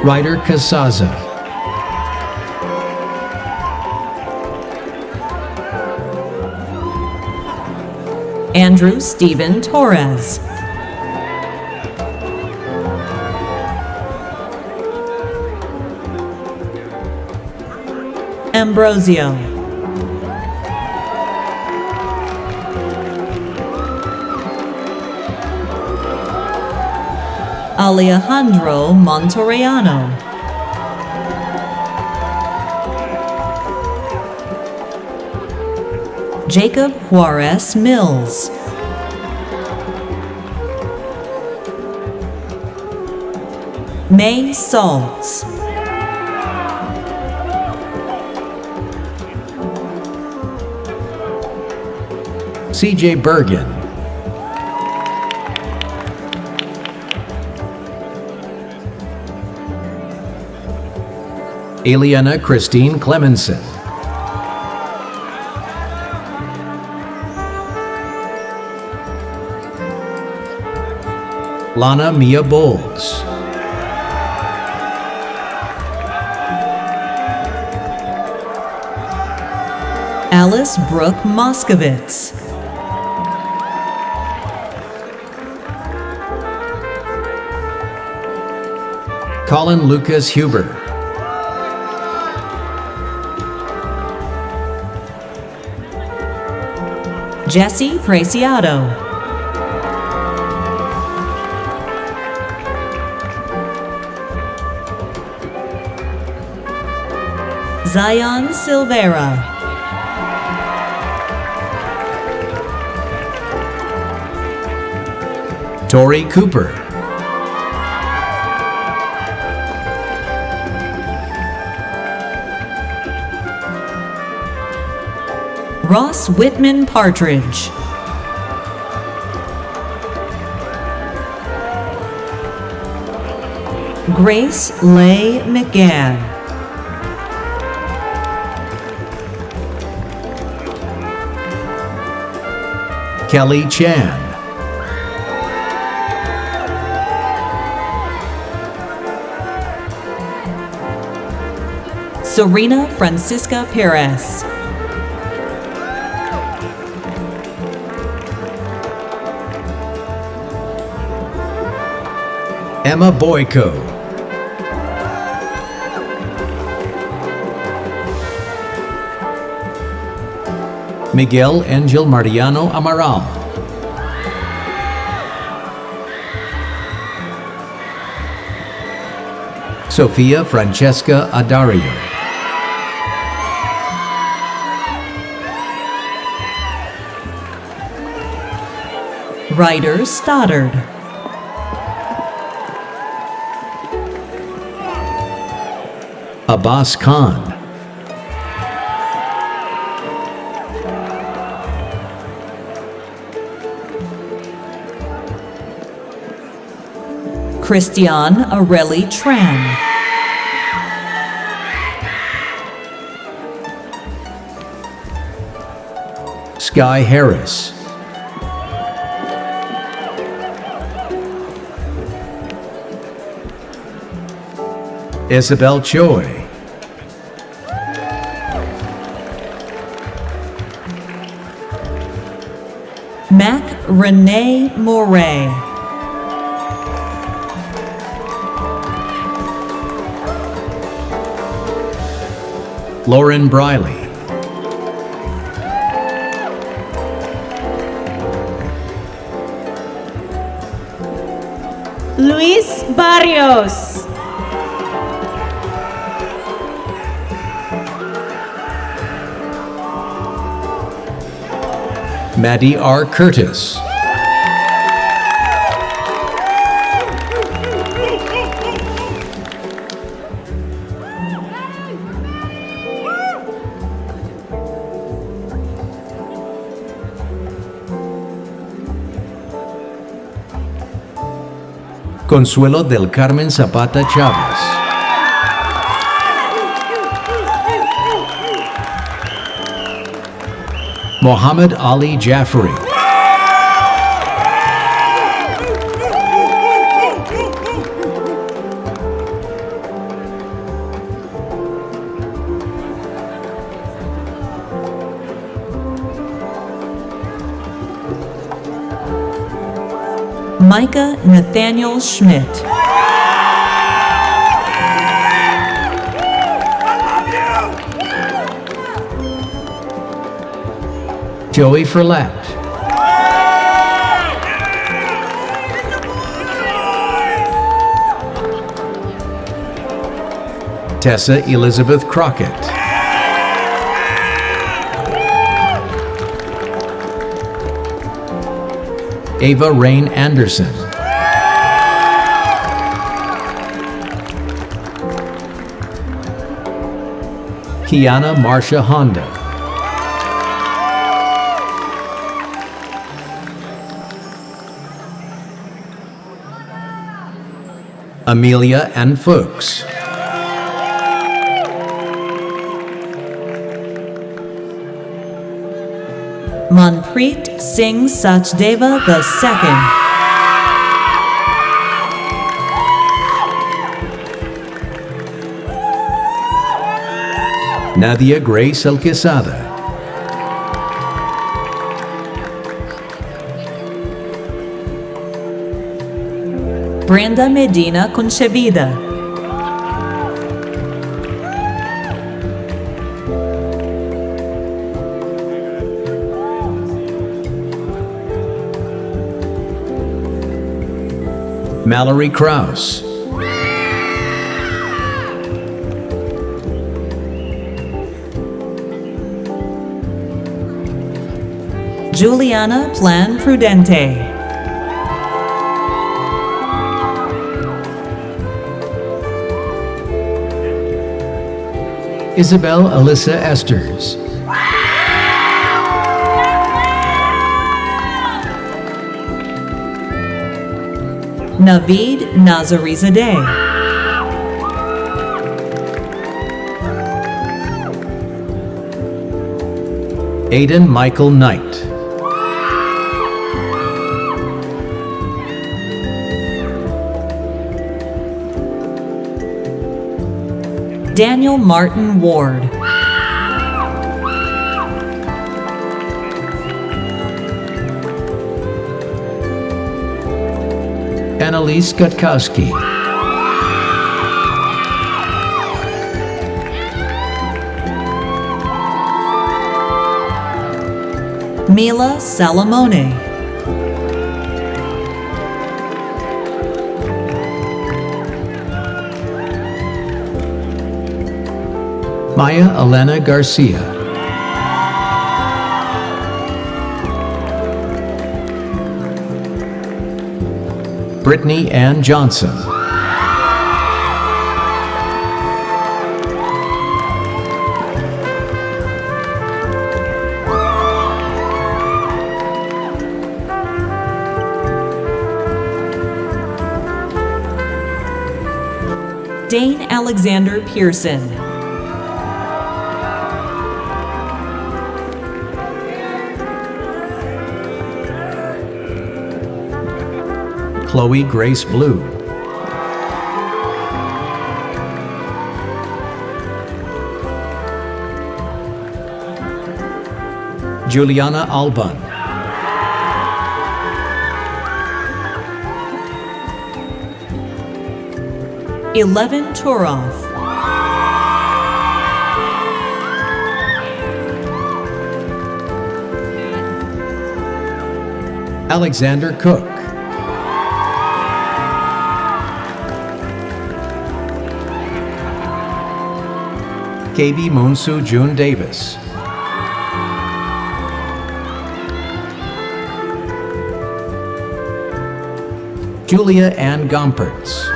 Ryder Casaza. Andrew Stephen Torres. Ambrosio. Alejandro Montoriano. Jacob Juarez Mills. May Saltz. CJ Bergen. Eliana Christine Clemenson. Lana Mia Bowles. Alice Brooke Moskowitz. Colin Lucas Huber. Jesse Preciado. Zion Silvera. Tori Cooper. Ross Whitman Partridge. Grace Leigh McGann. Kelly Chan. Serena Francisca Perez. Emma Boyko. Miguel Angel Mariano Amaral. Sofia Francesca Adario. Ryder Stoddard. Abbas Khan. Christian Areli Tran. Sky Harris. Isabel Choi. Renee Moray. Lauren Briley. Luis Barrios. Maddie R. Curtis. Consuelo del Carmen Zapata Chávez. Mohammed Ali Jaffrey. Micah Nathaniel Schmidt. Joey Ferlat. Tessa Elizabeth Crockett. Ava Rain Anderson. Kiana Marsha Honda. Amelia and Fuchs. Manpreet Singh Sachdeva II. Nadia Grace Alquezada. Brenda Medina Conchevida. Mallory Krause. Juliana Plan Prudente. Isabel Alyssa Esters. Naveed Nazarizadeh. Aidan Michael Knight. Daniel Martin Ward. Annalise Gutkowski. Mila Salamone. Maya Elena Garcia. Brittany Ann Johnson. Dane Alexander Pearson. Chloe Grace Blue. Juliana Alban. 11 Turov, Alexander Cook, KB Monsu June Davis, Julia Ann Gompertz,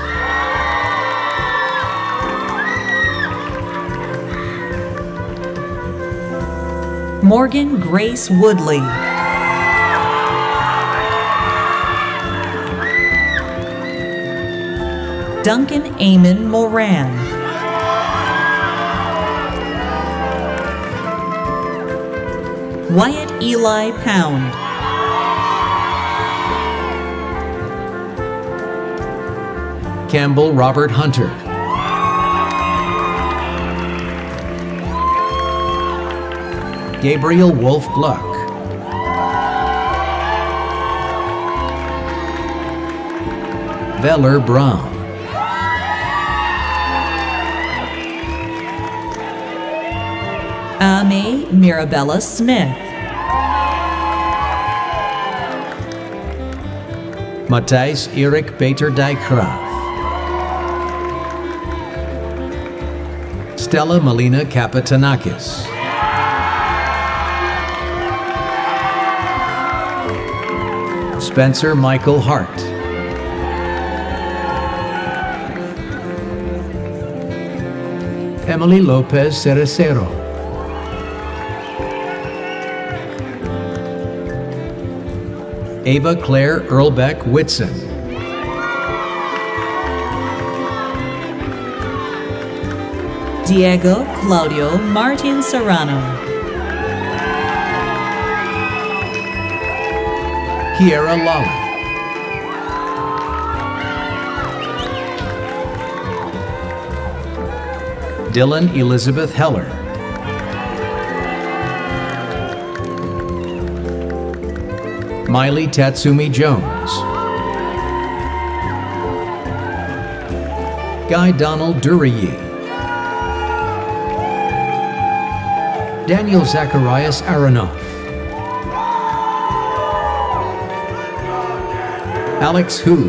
Morgan Grace Woodley, Duncan Amon Moran, Wyatt Eli Pound, Campbell Robert Hunter, Gabriel Wolf Gluck, Veller Brown, Ame Mirabella Smith, Matthijs Erik Peter Dijkgraaf, Stella Melina Kapitanakis, Spencer Michael Hart, Emily Lopez Cerecero, Ava Claire Earlbeck Whitson, Diego Claudio Martin Serrano, Kiera Lawley, Dylan Elizabeth Heller, Miley Tatsumi Jones, Guy Donald Duriyi, Daniel Zacharias Aronoff, Alex Hu,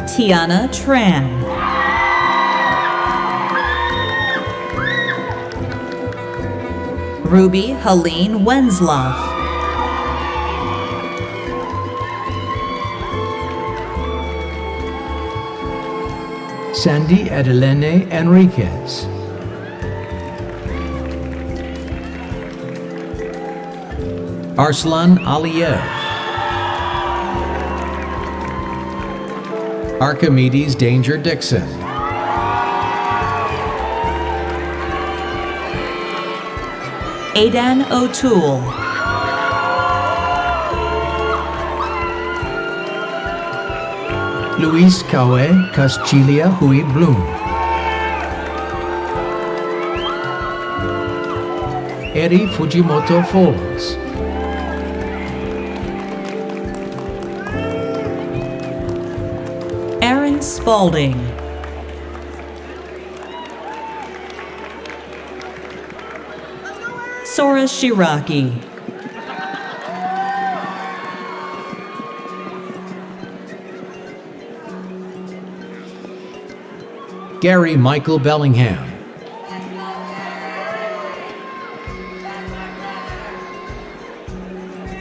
Tiana Tran, Ruby Helene Wenzloff, Sandy Adelene Enriquez, Arslan Aliyev, Archimedes Danger Dixon, Aidan O'Toole, Luis Kawe Caschilia Hui Bloom, Eri Fujimoto Falls, Aaron Spalding, Sora Shiraki, Gary Michael Bellingham,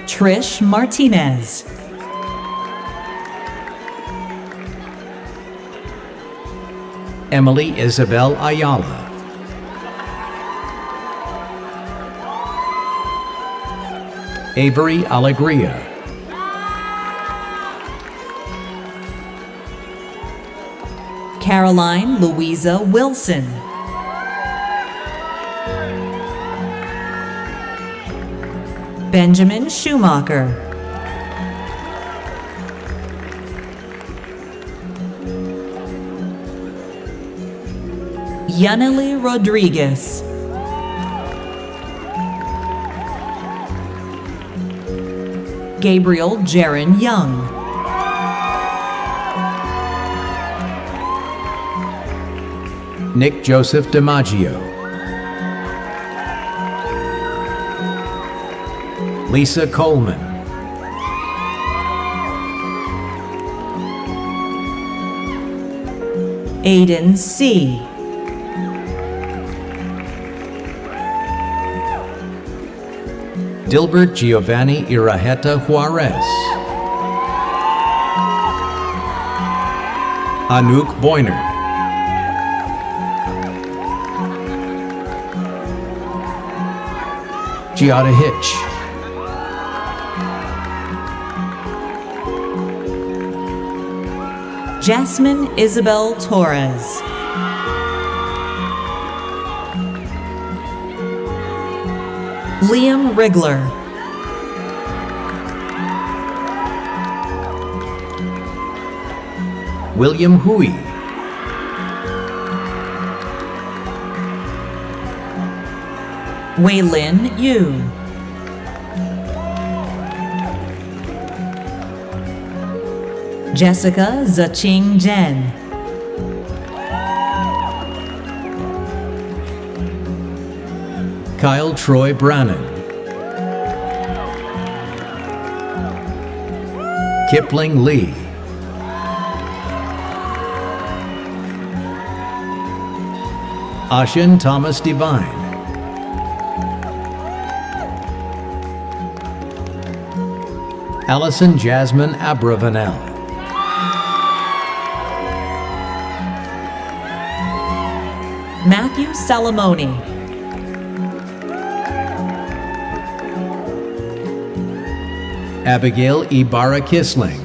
Trish Martinez, Emily Isabel Ayala, Avery Alegria, Caroline Louisa Wilson, Benjamin Schumacher, Yaneli Rodriguez, Gabriel Jaron Young. Nick Joseph DiMaggio. Lisa Coleman. Aiden C. Dilbert Giovanni Iraheta Juarez. Anouk Boyner. Giada Hitch. Jasmine Isabel Torres. Liam Rigler. William Hui. Weilin Yu. Jessica Zaching Jen. Kyle Troy Brannon. Kipling Lee. Ashin Thomas Devine. Allison Jasmine Abravanel. Matthew Salamoni. Abigail Ibarra Kisling.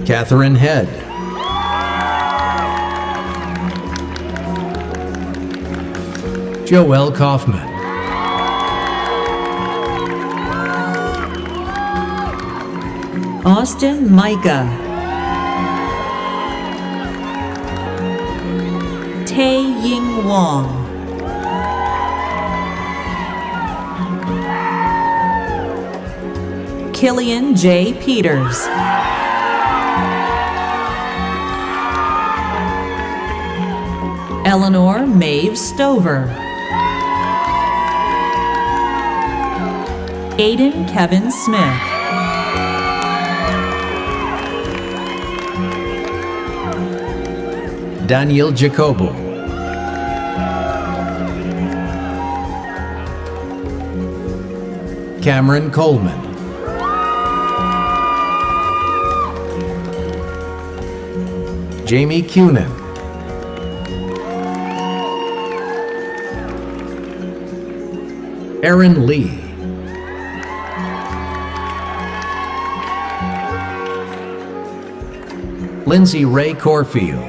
Catherine Head. Joelle Kaufman. Austin Micah. Tae Ying Wong. Killian J. Peters. Eleanor Maeve Stover. Aiden Kevin Smith. Daniel Jacobo. Cameron Coleman. Jamie Cunin. Aaron Lee. Lindsay Ray Corfield.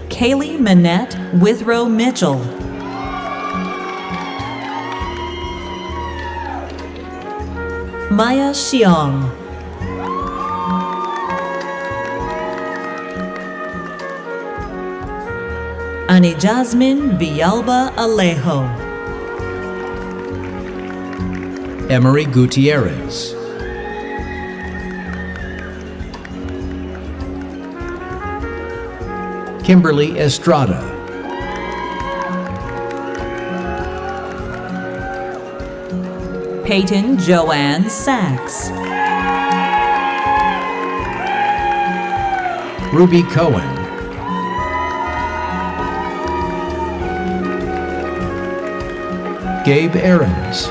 Kaylee Manette Withrow Mitchell. Maya Xiong. Ani Jasmine Villalba Alejo. Emery Gutierrez. Kimberly Estrada. Peyton Joanne Sachs. Ruby Cohen. Gabe Aarons.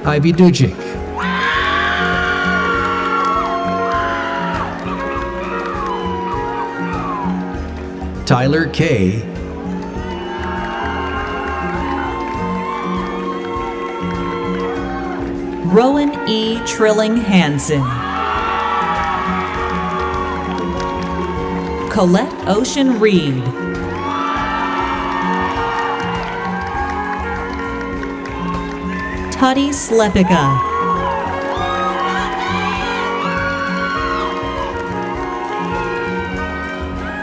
Ivy Dujic. Tyler K. Rowan E. Trilling Hansen. Colette Ocean Reed. Tutty Slepika.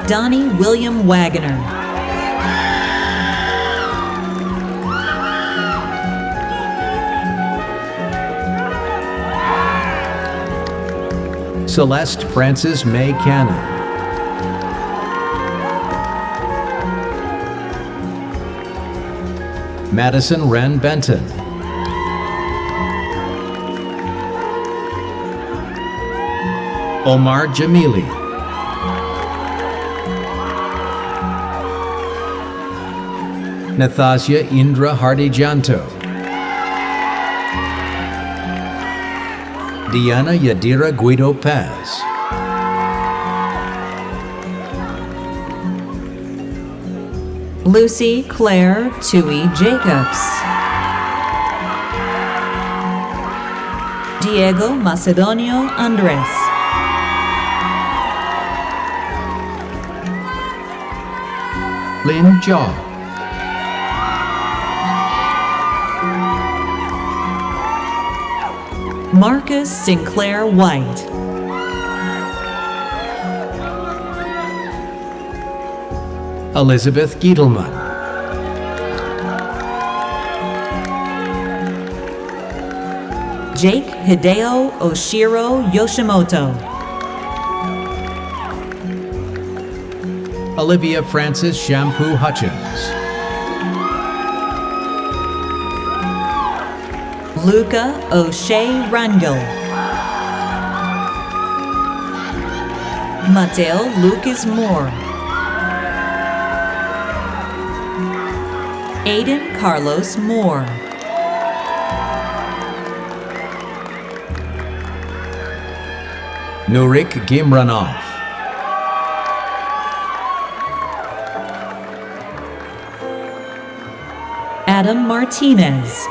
Donnie William Wagner. Celeste Frances May Cannon. Madison Wren Benton. Omar Jamili. Nathasia Indra Hardijanto. Diana Yadira Guido Paz. Lucy Claire Tui Jacobs. Diego Macedonio Andres. Lin Jiao. Marcus Sinclair White. Elizabeth Giedelman. Jake Hideo Oshiro Yoshimoto. Olivia Frances Shampoo Hutchins. Luca O'Shea Rangel. Mateo Lucas Moore. Aiden Carlos Moore. Nurik Gimranov. Adam Martinez.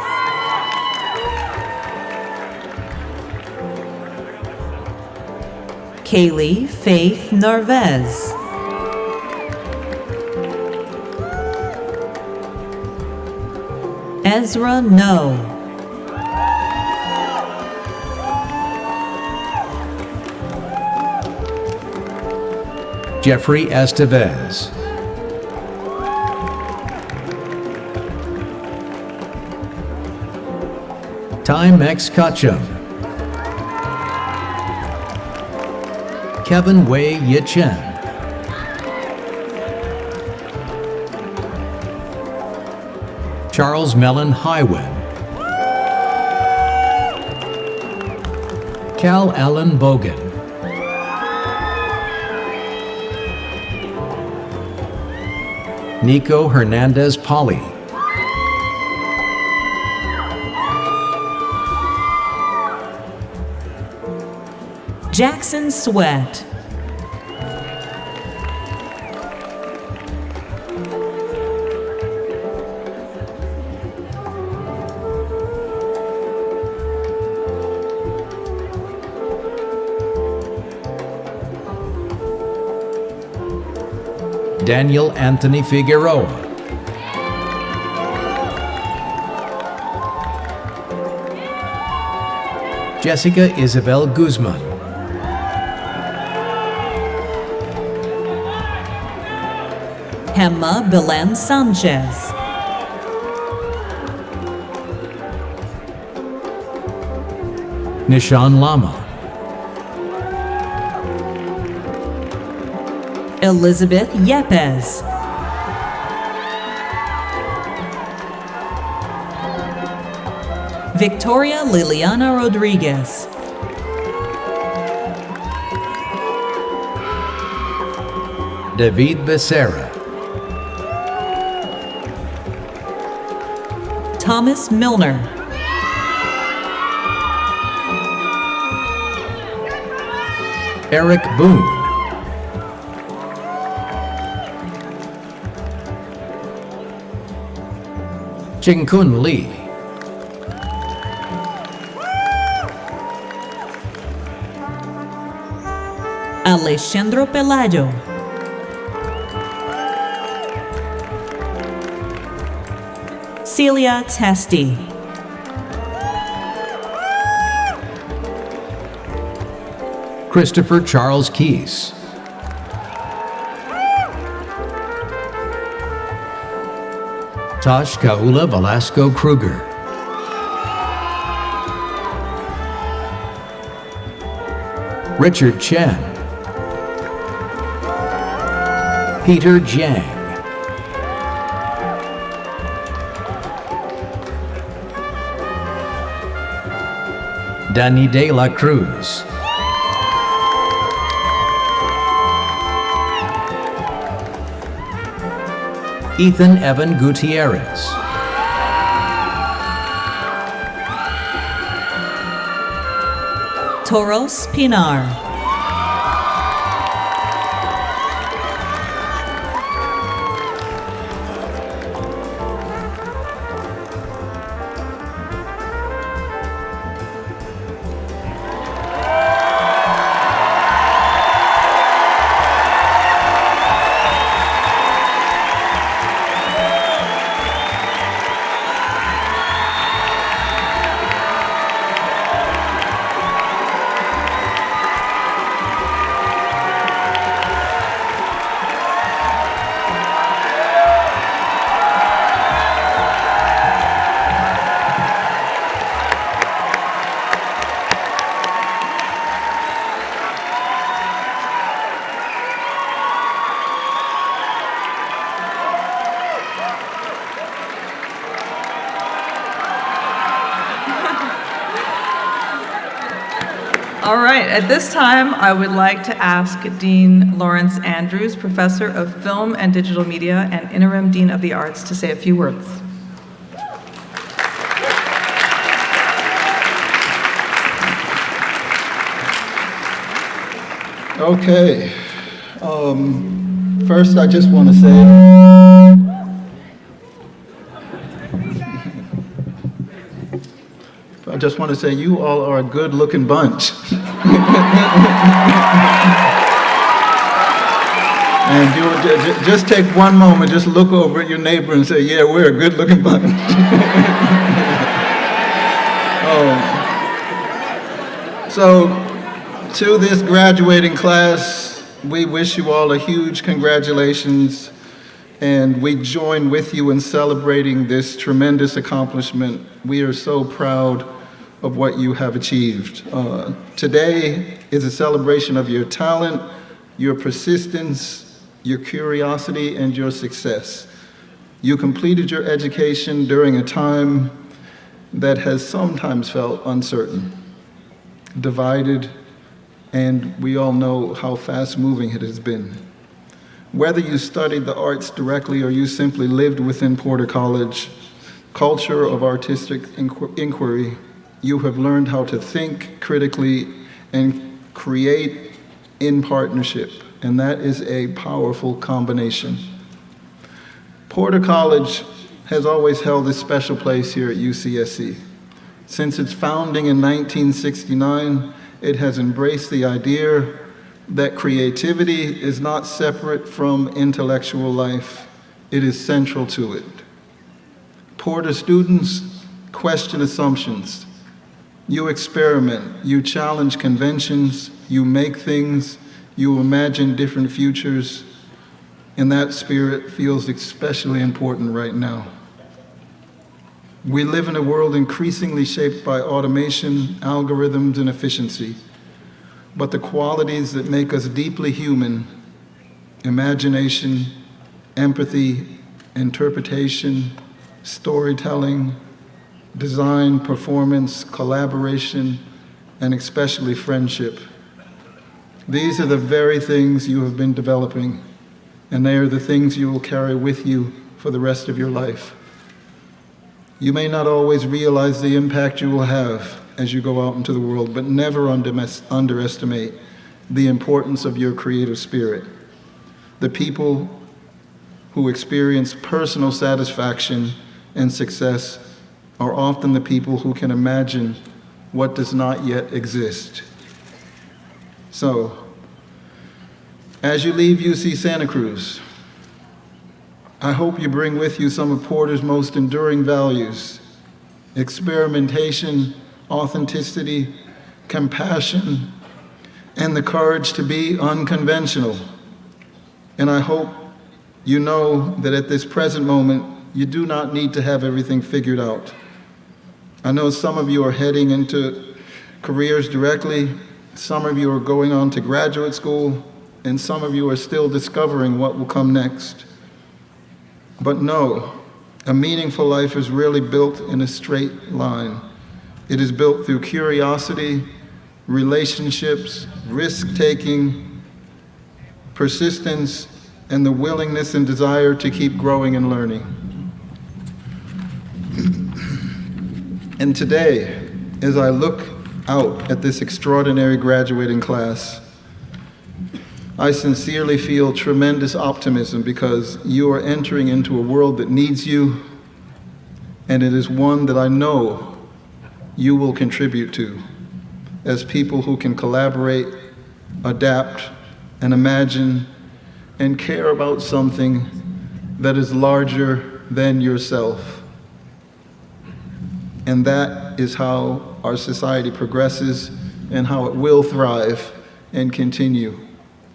Kaylee Faith Narvez. Ezra No. Jeffrey Estevez. Timex Kachum. Kevin Wei Yichen. Charles Mellon Highwin. Cal Allen Bogan. Nico Hernandez Polly. Jackson Sweat. Daniel Anthony Figueroa. Jessica Isabel Guzman. Gemma Belen Sanchez. Nishan Lama. Elizabeth Yepes. Victoria Liliana Rodriguez. David Becerra. Thomas Milner. Eric Boone. Jingkun Lee. Alejandro Pelayo. Celia Testi. Christopher Charles Keys. Tosh Kaula Velasco Kruger. Richard Chen. Peter Jiang. Danny De La Cruz. Ethan Evan Gutierrez. Toros Pinar. All right, at this time, I would like to ask Dean Lawrence Andrews, Professor of Film and Digital Media and Interim Dean of the Arts, to say a few words. Okay. First, I just want to say, you all are a good-looking bunch. And you just take one moment, just look over at your neighbor and say, yeah, we're a good-looking bunch. So, to this graduating class, we wish you all a huge congratulations, and we join with you in celebrating this tremendous accomplishment. We are so proud of what you have achieved. Today is a celebration of your talent, your persistence, your curiosity, and your success. You completed your education during a time that has sometimes felt uncertain, divided, and we all know how fast-moving it has been. Whether you studied the arts directly or you simply lived within Porter College, culture of artistic inquiry, you have learned how to think critically and create in partnership, and that is a powerful combination. Porter College has always held a special place here at UCSC. Since its founding in 1969, it has embraced the idea that creativity is not separate from intellectual life, it is central to it. Porter students question assumptions. You experiment, you challenge conventions, you make things, you imagine different futures, and that spirit feels especially important right now. We live in a world increasingly shaped by automation, algorithms, and efficiency, but the qualities that make us deeply human, imagination, empathy, interpretation, storytelling, design, performance, collaboration, and especially friendship. These are the very things you have been developing, and they are the things you will carry with you for the rest of your life. You may not always realize the impact you will have as you go out into the world, but never underestimate the importance of your creative spirit. The people who experience personal satisfaction and success are often the people who can imagine what does not yet exist. So, as you leave UC Santa Cruz, I hope you bring with you some of Porter's most enduring values: experimentation, authenticity, compassion, and the courage to be unconventional. And I hope you know that at this present moment, You do not need to have everything figured out. I know some of you are heading into careers directly, some of you are going on to graduate school, and some of you are still discovering what will come next. But no, a meaningful life is really built in a straight line. It is built through curiosity, relationships, risk-taking, persistence, and the willingness and desire to keep growing and learning. And today, as I look out at this extraordinary graduating class, I sincerely feel tremendous optimism because you are entering into a world that needs you, and it is one that I know you will contribute to as people who can collaborate, adapt, and imagine, and care about something that is larger than yourself. And that is how our society progresses and how it will thrive and continue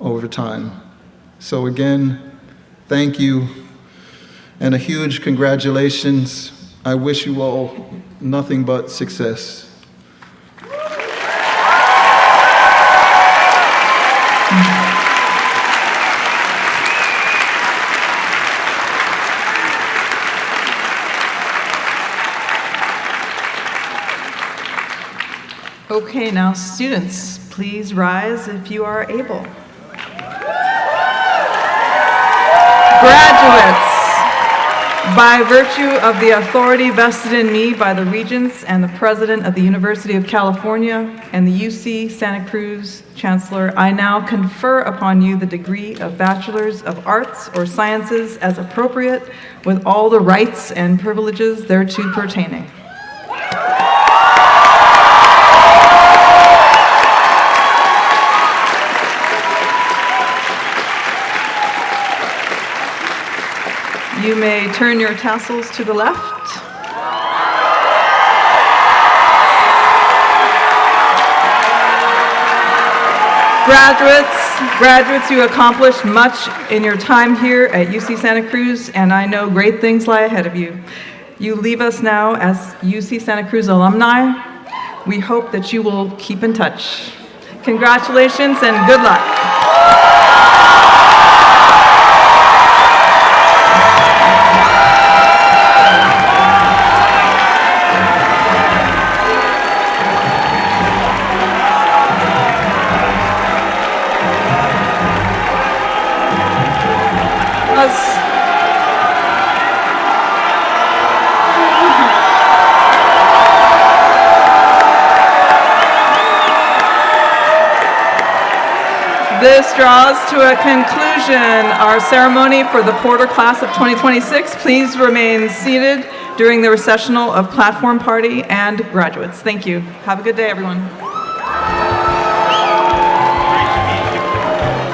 over time. So again, thank you, and a huge congratulations. I wish you all nothing but success. Okay, now students, please rise if you are able. Graduates, by virtue of the authority vested in me by the Regents and the President of the University of California and the UC Santa Cruz Chancellor, I now confer upon you the degree of Bachelors of Arts or Sciences as appropriate, with all the rights and privileges thereto pertaining. You may turn your tassels to the left. Graduates, you accomplished much in your time here at UC Santa Cruz, and I know great things lie ahead of you. You leave us now as UC Santa Cruz alumni. We hope that you will keep in touch. Congratulations and good luck. This draws to a conclusion our ceremony for the Porter Class of 2026. Please remain seated during the recessional of Platform Party and graduates. Thank you. Have a good day, everyone.